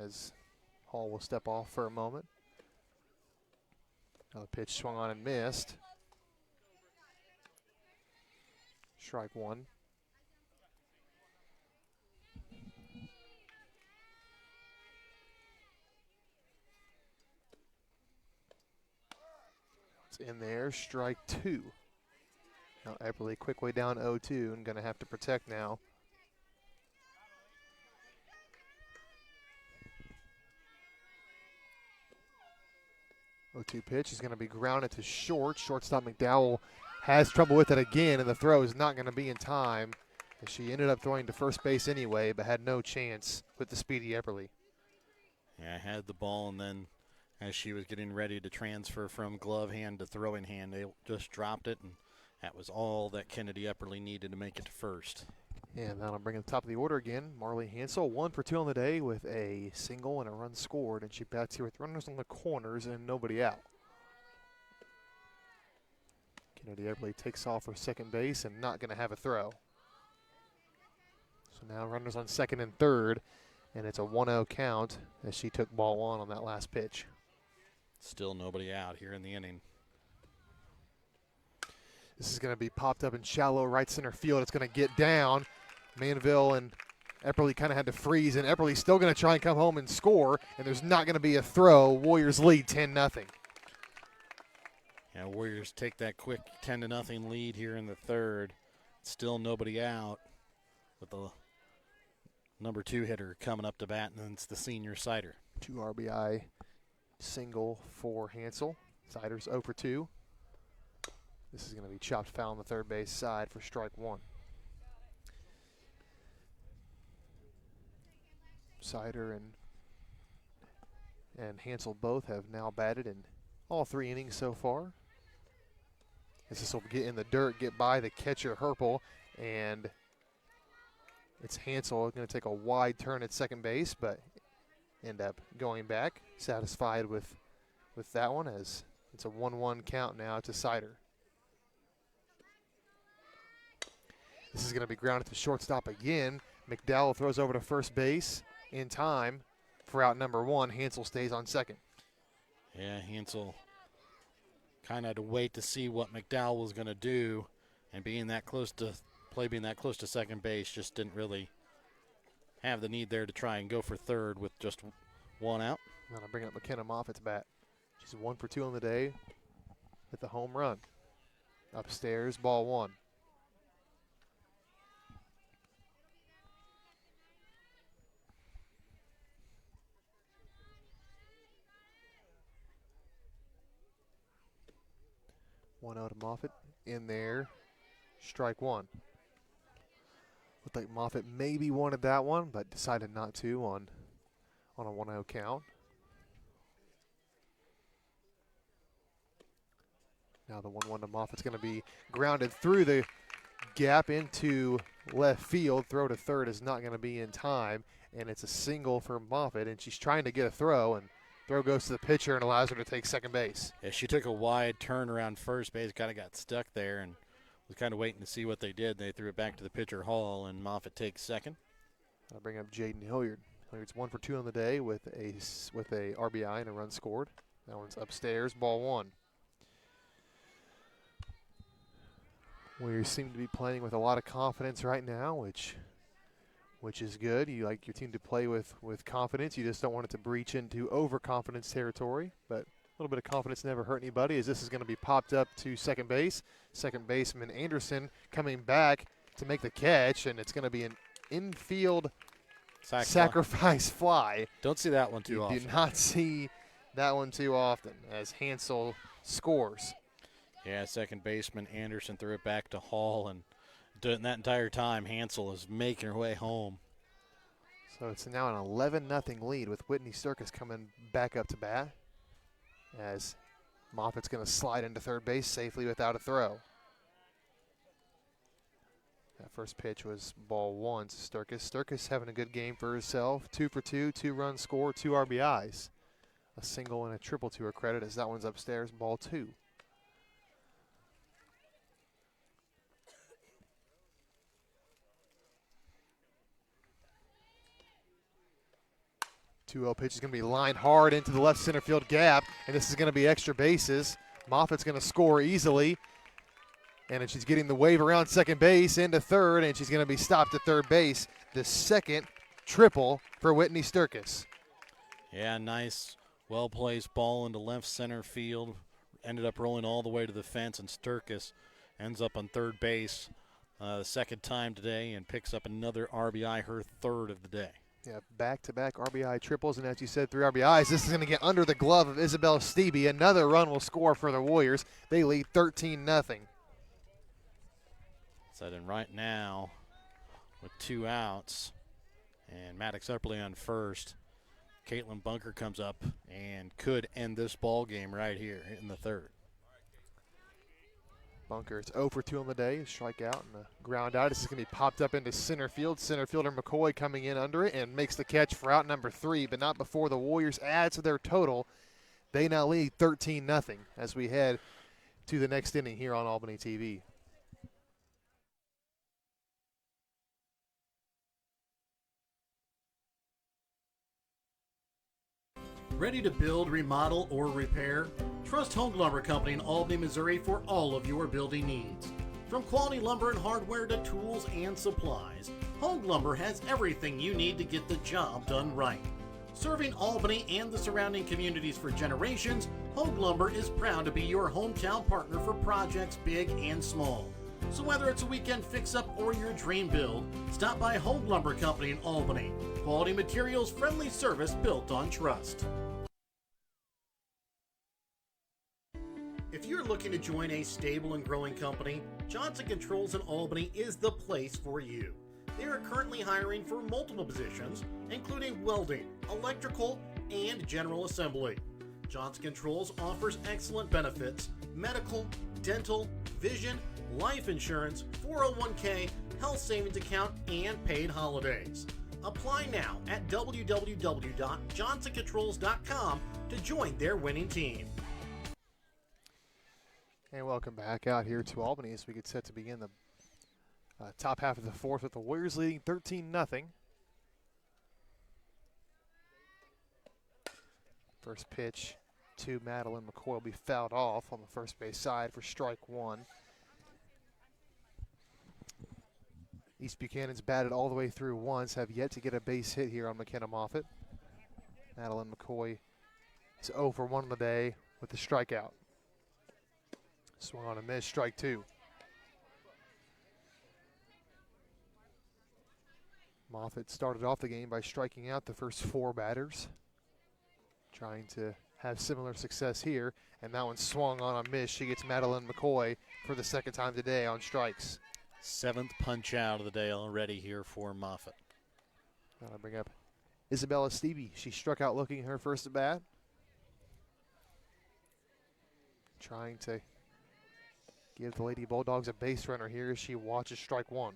as Hall will step off for a moment. Another pitch swung on and missed. Strike 1. It's in there, strike 2. Now Epperly quick way down 0-2 and going to have to protect now. The 0-2 pitch is going to be grounded to short. Shortstop McDowell has trouble with it again, and the throw is not going to be in time. And she ended up throwing to first base anyway, but had no chance with the speedy Epperly. Yeah, I had the ball, and then as she was getting ready to transfer from glove hand to throwing hand, they just dropped it, and that was all that Kennedy Epperly needed to make it to first. And that'll bring it to the top of the order again. Marley Hansel, 1 for 2 on the day with a single and a run scored, and she bats here with runners on the corners and nobody out. Kennedy Epperly takes off for second base and not going to have a throw. So now runners on second and third, and it's a 1-0 count as she took ball 1 on that last pitch. Still nobody out here in the inning. This is going to be popped up in shallow right center field. It's going to get down. Manville and Epperly kind of had to freeze, and Epperly's still going to try and come home and score, and there's not going to be a throw. Warriors lead 10-0. Yeah, Warriors take that quick 10-0 lead here in the third. Still nobody out with the number 2 hitter coming up to bat, and then it's the senior Sider. 2 RBI single for Hansel. Sider's 0 for 2. This is going to be chopped foul on the third base side for strike 1. Sider and Hansel both have now batted in all 3 innings so far. As this will get in the dirt, get by the catcher Herpel, and it's Hansel going to take a wide turn at second base, but end up going back, satisfied with that one, as it's a 1-1 count now to Sider. This is going to be grounded to shortstop again. McDowell throws over to first base in time for out number 1. Hansel stays on second. Yeah, Hansel kind of had to wait to see what McDowell was going to do, and being that close to second base, just didn't really have the need there to try and go for third with just 1 out. Now I'll bring up McKenna Moffitt's bat. She's 1 for 2 on the day with the home run. Upstairs, ball 1. One out of Moffitt in there. Strike 1. Looked like Moffitt maybe wanted that one, but decided not to on a 1-0 count. Now the 1-1 to Moffitt's going to be grounded through the gap into left field. Throw to third is not going to be in time, and it's a single for Moffitt, and she's trying to get a throw, and throw goes to the pitcher and allows her to take second base. Yeah, she took a wide turn around first base, kind of got stuck there, and was kind of waiting to see what they did. They threw it back to the pitcher Hall, and Moffitt takes second. I'll bring up Jaden Hilliard. Hilliard's 1 for 2 on the day with a RBI and a run scored. That one's upstairs, ball 1. We seem to be playing with a lot of confidence right now, which is good. You like your team to play with confidence. You just don't want it to breach into overconfidence territory. But a little bit of confidence never hurt anybody, as this is going to be popped up to second base. Second baseman Anderson coming back to make the catch, and it's going to be an infield sacrifice fly. Don't see that one too often. You do not see that one too often, as Hansel scores. Yeah, second baseman Anderson threw it back to Hall, and during that entire time, Hansel is making her way home. So it's now an 11-0 lead with Whitney Sturkis coming back up to bat, as Moffitt's going to slide into third base safely without a throw. That first pitch was ball 1 to Sturkis. Sturkis having a good game for herself. 2 for 2, 2-run score, 2 RBIs. A single and a triple to her credit as that one's upstairs, ball 2. 2-0 pitch is going to be lined hard into the left center field gap, and this is going to be extra bases. Moffitt's going to score easily, and then she's getting the wave around second base into third, and she's going to be stopped at third base. The second triple for Whitney Sturkis. Yeah, nice, well-placed ball into left center field. Ended up rolling all the way to the fence, and Sturkis ends up on third base the second time today and picks up another RBI, her third of the day. Yeah, back-to-back RBI triples, and as you said, 3 RBIs. This is going to get under the glove of Isabel Stevie. Another run will score for the Warriors. They lead 13-0. Set in right now with 2 outs, and Maddox Upperly on first. Caitlin Bunker comes up and could end this ball game right here in the third. Bunker is 0 for 2 on the day, a strikeout and a ground out. This is going to be popped up into center field. Center fielder McCoy coming in under it and makes the catch for out number 3, but not before the Warriors add to their total. They now lead 13-0 as we head to the next inning here on Albany TV. Ready to build, remodel, or repair? Trust Home Lumber Company in Albany, Missouri for all of your building needs. From quality lumber and hardware to tools and supplies, Home Lumber has everything you need to get the job done right. Serving Albany and the surrounding communities for generations, Home Lumber is proud to be your hometown partner for projects big and small. So whether it's a weekend fix-up or your dream build, stop by Home Lumber Company in Albany. Quality materials, friendly service built on trust. If you're looking to join a stable and growing company, Johnson Controls in Albany is the place for you. They are currently hiring for multiple positions, including welding, electrical, and general assembly. Johnson Controls offers excellent benefits, medical, dental, vision, life insurance, 401k, health savings account, and paid holidays. Apply now at www.johnsoncontrols.com to join their winning team. And welcome back out here to Albany as we get set to begin the top half of the fourth with the Warriors leading 13-0. First pitch to Madeline McCoy will be fouled off on the first base side for strike 1. East Buchanan's batted all the way through once, have yet to get a base hit here on McKenna Moffitt. Madeline McCoy is 0 for 1 on the day with the strikeout. Swung on a miss, strike 2. Moffitt started off the game by striking out the first 4 batters, trying to have similar success here, and that one swung on a miss. She gets Madeline McCoy for the second time today on strikes. 7th punch out of the day already here for Moffitt. That'll bring up Isabella Stevie. She struck out looking her first at bat. Trying to give the Lady Bulldogs a base runner here as she watches strike 1.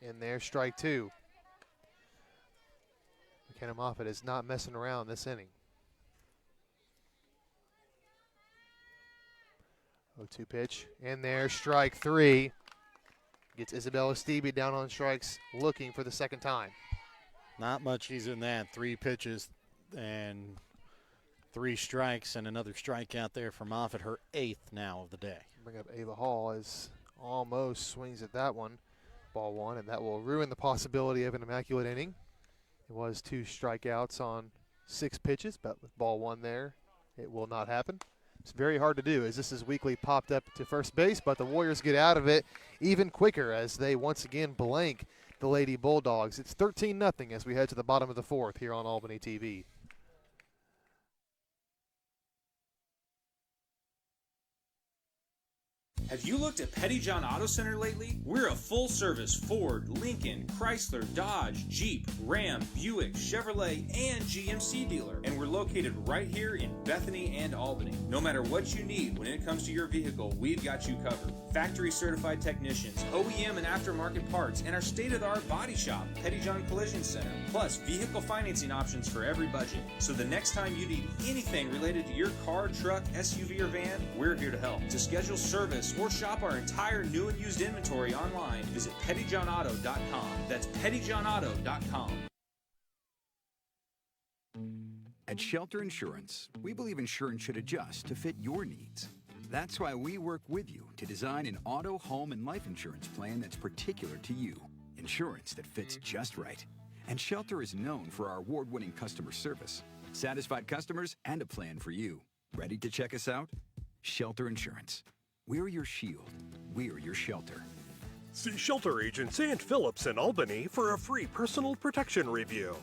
In there, strike 2. McKenna Moffitt is not messing around this inning. 0-2 pitch. In there, strike 3. Gets Isabella Stevie down on strikes, looking for the second time. Not much easier than that. 3 pitches and 3 strikes and another strikeout there for Moffitt, her 8th now of the day. Bring up Ava Hall as almost swings at that one. Ball 1, and that will ruin the possibility of an immaculate inning. It was 2 strikeouts on 6 pitches, but with ball 1 there, it will not happen. It's very hard to do as this is weakly popped up to first base, but the Warriors get out of it even quicker as they once again blank the Lady Bulldogs. It's 13-0 as we head to the bottom of the 4th here on Albany TV. Have you looked at Petty John Auto Center lately? We're a full-service Ford, Lincoln, Chrysler, Dodge, Jeep, Ram, Buick, Chevrolet, and GMC dealer. And we're located right here in Bethany and Albany. No matter what you need when it comes to your vehicle, we've got you covered. Factory-certified technicians, OEM and aftermarket parts, and our state-of-the-art body shop, Petty John Collision Center. Plus, vehicle financing options for every budget. So the next time you need anything related to your car, truck, SUV, or van, we're here to help. To schedule service or shop our entire new and used inventory online, visit pettyjohnauto.com. That's pettyjohnauto.com. At Shelter Insurance, we believe insurance should adjust to fit your needs. That's why we work with you to design an auto, home, and life insurance plan that's particular to you. Insurance that fits just right. And Shelter is known for our award-winning customer service, satisfied customers, and a plan for you. Ready to check us out? Shelter Insurance. We're your shield. We're your shelter. See Shelter Agents and Phillips in Albany for a free personal protection review.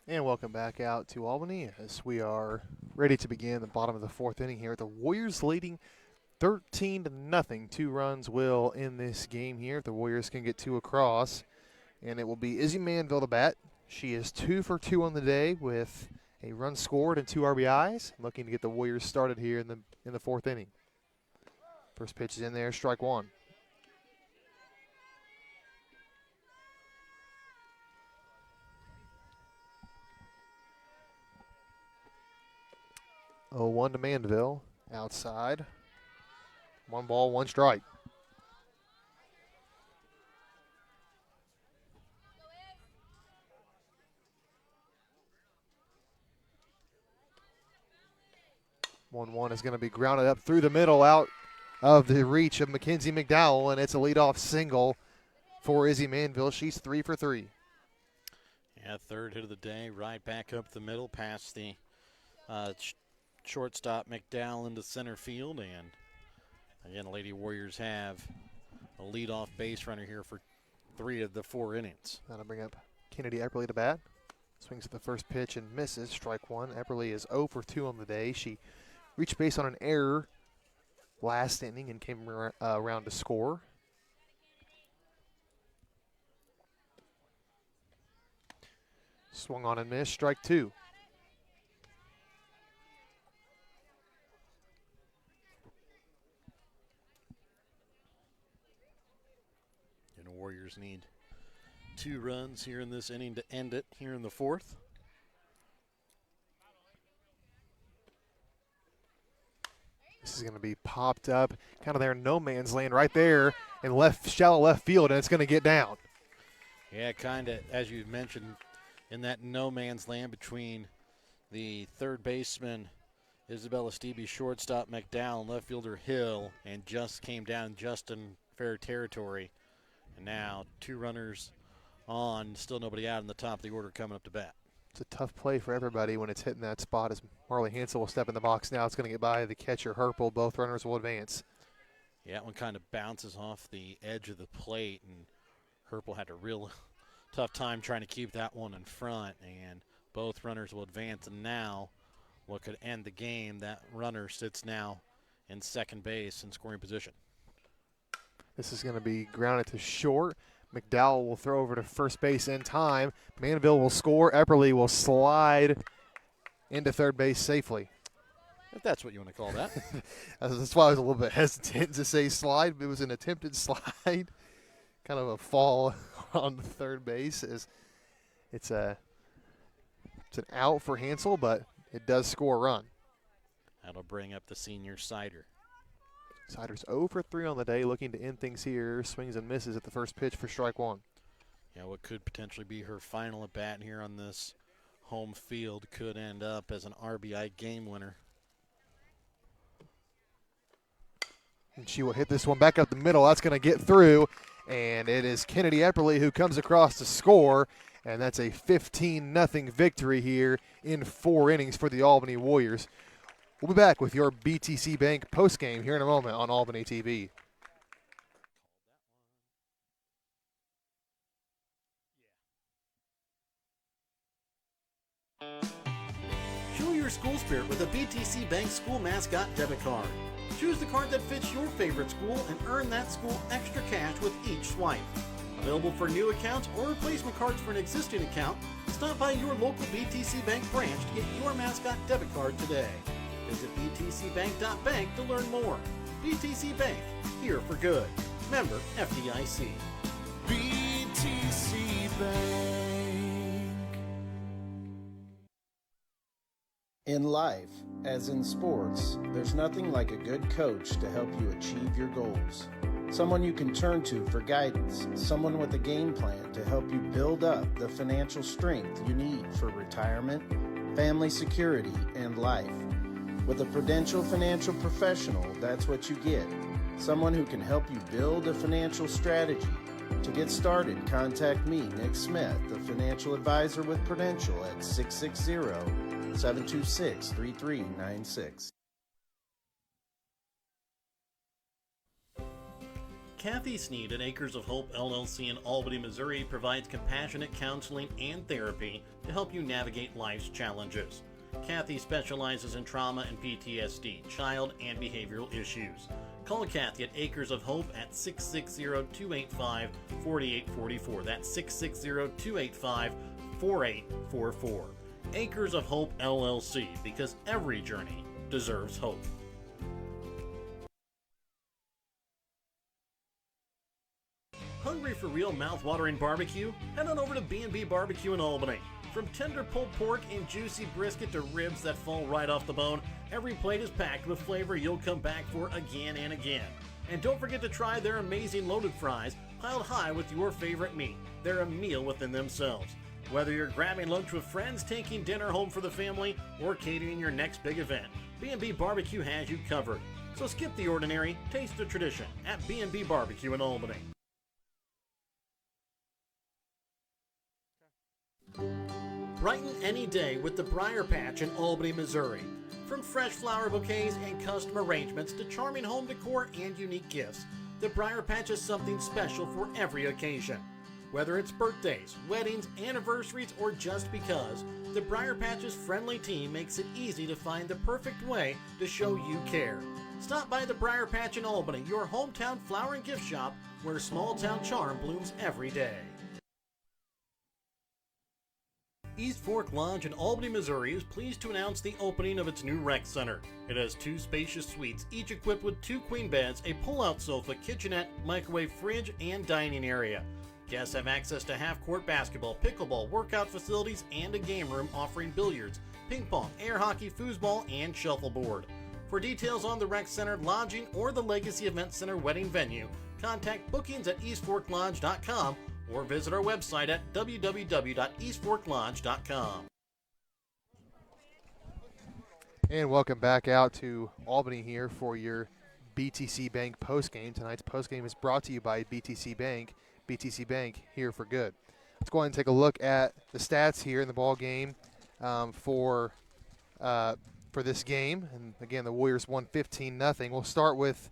And welcome back out to Albany as we are ready to begin the bottom of the fourth inning here. The Warriors leading 13-0. 2 runs will in this game here if the Warriors can get 2 across. And it will be Izzy Manville to bat. She is 2 for 2 on the day with a run scored and 2 RBIs. Looking to get the Warriors started here in the fourth inning. First pitch is in there, strike one. Oh, 1 to Manville, outside. 1 ball, 1 strike. One is going to be grounded up through the middle, out of the reach of Mackenzie McDowell, and it's a leadoff single for Izzy Manville. She's 3 for 3. Yeah, third hit of the day, right back up the middle, past the shortstop McDowell into center field, and again, Lady Warriors have a leadoff base runner here for 3 of the 4 innings. That'll bring up Kennedy Epperly to bat. Swings at the first pitch and misses, strike one. Epperly is 0 for 2 on the day. She reached base on an error last inning and came around to score. Swung on and missed, strike 2. And the Warriors need 2 runs here in this inning to end it here in the fourth. This is going to be popped up, kind of there in no man's land right there in shallow left field, and it's going to get down. Yeah, kind of, as you mentioned, in that no man's land between the third baseman, Isabella Stevie, shortstop McDowell, and left fielder Hill, and just came down just in fair territory. And now 2 runners on, still nobody out in the top of the order coming up to bat. It's a tough play for everybody when it's hitting that spot as Marley Hansel will step in the box now. It's going to get by the catcher, Herpel. Both runners will advance. Yeah, that one kind of bounces off the edge of the plate, and Herpel had a real tough time trying to keep that one in front, and both runners will advance. And now what could end the game, that runner sits now in second base in scoring position. This is going to be grounded to short. McDowell will throw over to first base in time. Manville will score. Epperly will slide into third base safely. If that's what you want to call that. That's why I was a little bit hesitant to say slide. It was an attempted slide. Kind of a fall on the third base. It's an out for Hansel, but it does score a run. That'll bring up the senior Sider. Sider's 0 for 3 on the day, looking to end things here. Swings and misses at the first pitch for strike 1. Yeah, what could potentially be her final at bat here on this home field could end up as an RBI game winner. And she will hit this one back up the middle. That's going to get through, and it is Kennedy Epperly who comes across to score, and that's a 15-0 victory here in 4 innings for the Albany Warriors. We'll be back with your BTC Bank postgame here in a moment on Albany TV. Show your your school spirit with a BTC Bank School Mascot Debit Card. Choose the card that fits your favorite school and earn that school extra cash with each swipe. Available for new accounts or replacement cards for an existing account, stop by your local BTC Bank branch to get your mascot debit card today. Visit btcbank.bank to learn more. BTC Bank, here for good. Member FDIC. BTC Bank. In life, as in sports, there's nothing like a good coach to help you achieve your goals. Someone you can turn to for guidance, someone with a game plan to help you build up the financial strength you need for retirement, family security, and life. With a Prudential financial professional, that's what you get. Someone who can help you build a financial strategy. To get started, contact me, Nick Smith, the financial advisor with Prudential at 660-726-3396. Kathy Sneed at Acres of Hope LLC in Albany, Missouri provides compassionate counseling and therapy to help you navigate life's challenges. Kathy specializes in trauma and PTSD, child and behavioral issues. Call Kathy at Acres of Hope at 660-285-4844. That's 660-285-4844. Acres of Hope LLC, because every journey deserves hope. Hungry for real mouth-watering barbecue? Head on over to B&B Barbecue in Albany. From tender pulled pork and juicy brisket to ribs that fall right off the bone, every plate is packed with flavor you'll come back for again and again. And don't forget to try their amazing loaded fries, piled high with your favorite meat. They're a meal within themselves. Whether you're grabbing lunch with friends, taking dinner home for the family, or catering your next big event, B&B Barbecue has you covered. So skip the ordinary, taste the tradition at B&B Barbecue in Albany. Brighten any day with the Briar Patch in Albany, Missouri. From fresh flower bouquets and custom arrangements to charming home decor and unique gifts, the Briar Patch is something special for every occasion. Whether it's birthdays, weddings, anniversaries, or just because, the Briar Patch's friendly team makes it easy to find the perfect way to show you care. Stop by the Briar Patch in Albany, your hometown flower and gift shop where small town charm blooms every day. East Fork Lodge in Albany, Missouri is pleased to announce the opening of its new rec center. It has 2 spacious suites, each equipped with 2 queen beds, a pull-out sofa, kitchenette, microwave fridge, and dining area. Guests have access to half-court basketball, pickleball, workout facilities, and a game room offering billiards, ping pong, air hockey, foosball, and shuffleboard. For details on the rec center, lodging, or the Legacy Event Center wedding venue, contact bookings at eastforklodge.com or visit our website at www.eastforklodge.com. And welcome back out to Albany here for your BTC Bank postgame. Tonight's postgame is brought to you by BTC Bank. BTC Bank, here for good. Let's go ahead and take a look at the stats here in the ball game for this game. And again, the Warriors won 15-0. We'll start with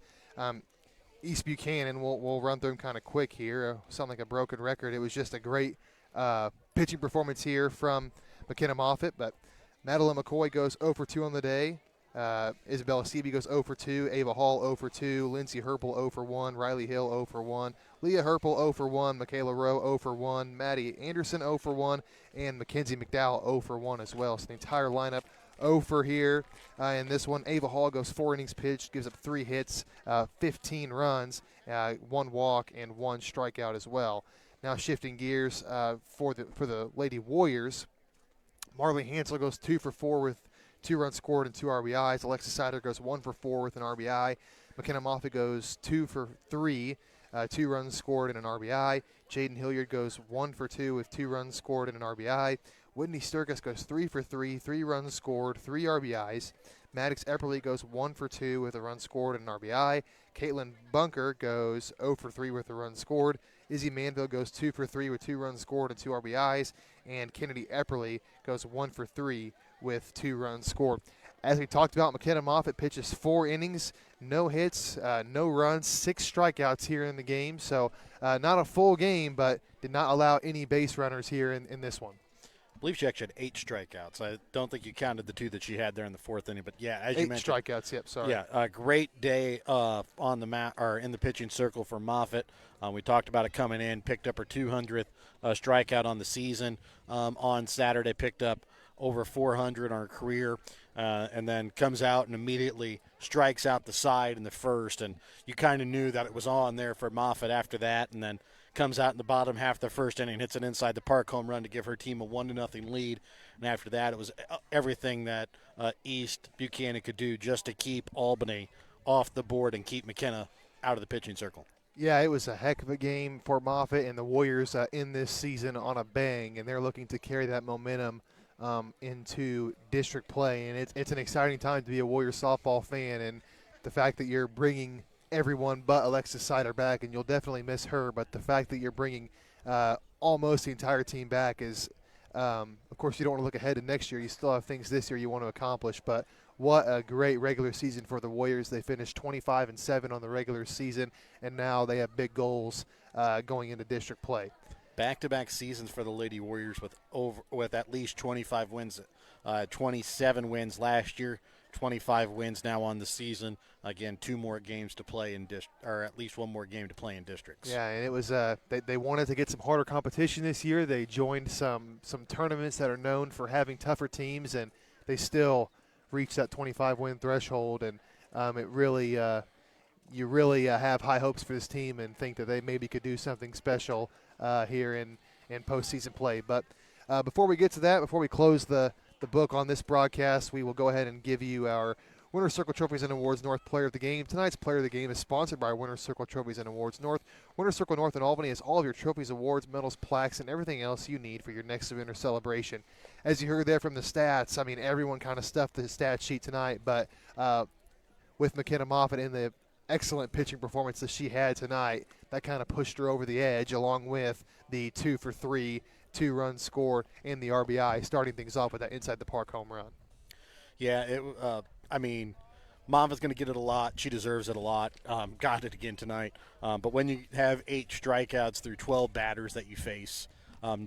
East Buchanan. We'll run through them kind of quick here. Sound like a broken record. It was just a great pitching performance here from McKenna Moffitt, but Madeline McCoy goes 0 for 2 on the day. Isabella Seeby goes 0 for 2. Ava Hall 0 for 2. Lindsay Herpel 0 for 1. Riley Hill 0 for 1. Leah Herpel 0 for 1. Michaela Rowe 0 for 1. Maddie Anderson 0 for 1. And Mackenzie McDowell 0 for 1 as well. So the entire lineup 0 for here. In this one, Ava Hall goes 4 innings pitched, gives up 3 hits, 15 runs, 1 walk, and 1 strikeout as well. Now shifting gears for the Lady Warriors, Marley Hansel goes 2 for 4 with 2 runs scored and 2 RBIs. Alexis Sider goes 1 for 4 with an RBI. McKenna Moffitt goes 2 for 3, 2 runs scored and an RBI. Jaden Hilliard goes 1 for 2 with 2 runs scored and an RBI. Whitney Sturgis goes 3 for 3, 3 runs scored, 3 RBIs. Maddox Epperly goes 1 for 2 with a run scored and an RBI. Caitlin Bunker goes 0 for 3 with a run scored. Izzy Manville goes 2 for 3 with 2 runs scored and 2 RBIs. And Kennedy Epperly goes 1 for 3 with 2 runs scored. As we talked about, McKenna Moffitt pitches 4 innings, no hits, no runs, 6 strikeouts here in the game. So not a full game, but did not allow any base runners here in this one. believe she actually had 8 strikeouts. I don't think you counted the 2 that she had there in the 4th inning. But, yeah, as you 8 mentioned. strikeouts, yep, sorry. Yeah, a great day on the mat or in the pitching circle for Moffitt. We talked about it coming in, picked up her 200th strikeout on the season. On Saturday, picked up over 400 on her career, and then comes out and immediately strikes out the side in the first. And you kind of knew that it was on there for Moffitt after that, and then comes out in the bottom half of the first inning, hits an inside the park home run to give her team a 1-0 lead. And after that, it was everything that East Buchanan could do just to keep Albany off the board and keep McKenna out of the pitching circle. Yeah, it was a heck of a game for Moffitt, and the Warriors in this season on a bang, and they're looking to carry that momentum into district play. And it's an exciting time to be a Warriors softball fan, and the fact that you're bringing everyone but Alexis Sider back, and you'll definitely miss her, but the fact that you're bringing almost the entire team back is, of course, you don't want to look ahead to next year. You still have things this year you want to accomplish, but what a great regular season for the Warriors. They finished 25-7 on the regular season, and now they have big goals going into district play. Back-to-back seasons for the Lady Warriors with at least 25 wins, 27 wins last year, 25 wins now on the season. Again, 2 more games to play in or at least 1 more game to play in districts. Yeah, and it was they wanted to get some harder competition this year. They joined some tournaments that are known for having tougher teams, and they still reached that 25-win threshold. And it really you really have high hopes for this team and think that they maybe could do something special here in postseason play. But before we get to that, before we close the book on this broadcast, we will go ahead and give you our Winter Circle Trophies and Awards North Player of the Game. Tonight's Player of the Game is sponsored by Winter Circle Trophies and Awards North. Winter Circle North in Albany has all of your trophies, awards, medals, plaques, and everything else you need for your next winter celebration. As you heard there from the stats, I mean, everyone kind of stuffed the stat sheet tonight, but with McKenna Moffitt and the excellent pitching performance that she had tonight, that kind of pushed her over the edge, along with the 2-for-3 2-run score and the RBI, starting things off with that inside the park home run. Yeah, I mean, Moffitt's going to get it a lot. She deserves it a lot. Got it again tonight. But when you have 8 strikeouts through 12 batters that you face,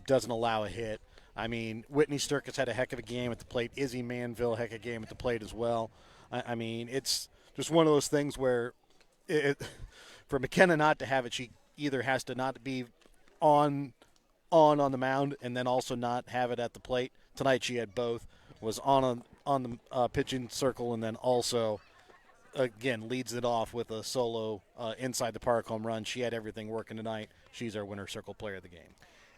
doesn't allow a hit. I mean, Whitney Sturkis had a heck of a game at the plate. Izzy Manville, heck of a game at the plate as well. I mean, it's just one of those things where for McKenna not to have it, she either has to not be on the mound and then also not have it at the plate. Tonight she had both. Was on the pitching circle, and then also, again, leads it off with a solo inside the park home run. She had everything working tonight. She's our Winter Circle Player of the Game.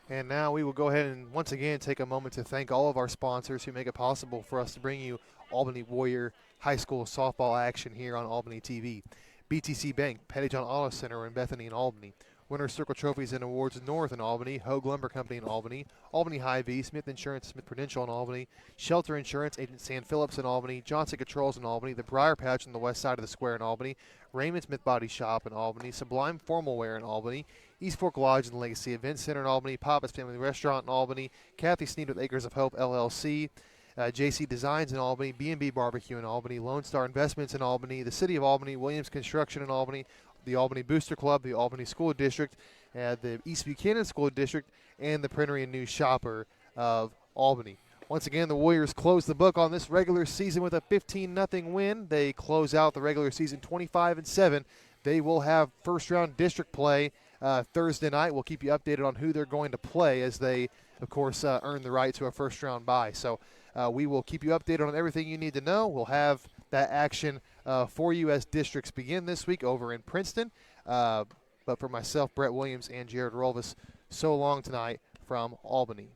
And now we will go ahead and once again take a moment to thank all of our sponsors who make it possible for us to bring you Albany Warrior High School softball action here on Albany TV. BTC Bank, Petty John Auto Center in Bethany and Albany. Winter Circle Trophies and Awards North in Albany, Hogue Lumber Company in Albany, Albany Hy-Vee, Smith Insurance, Smith Prudential in Albany, Shelter Insurance, Agent Sam Phillips in Albany, Johnson Controls in Albany, the Briar Patch on the west side of the square in Albany, Raymond Smith Body Shop in Albany, Sublime Formal Wear in Albany, East Fork Lodge and Legacy Event Center in Albany, Papa's Family Restaurant in Albany, Kathy Sneed with Acres of Hope LLC, JC Designs in Albany, B&B Barbecue in Albany, Lone Star Investments in Albany, the City of Albany, Williams Construction in Albany, the Albany Booster Club, the Albany School District, the East Buchanan School District, and the Printery and News Shopper of Albany. Once again, the Warriors close the book on this regular season with a 15-0 win. They close out the regular season 25-7. They will have first-round district play Thursday night. We'll keep you updated on who they're going to play as they, of course, earn the right to a first-round bye. So we will keep you updated on everything you need to know. We'll have that action for you as districts begin this week over in Princeton. But for myself, Brett Williams, and Jared Rolvis, so long tonight from Albany.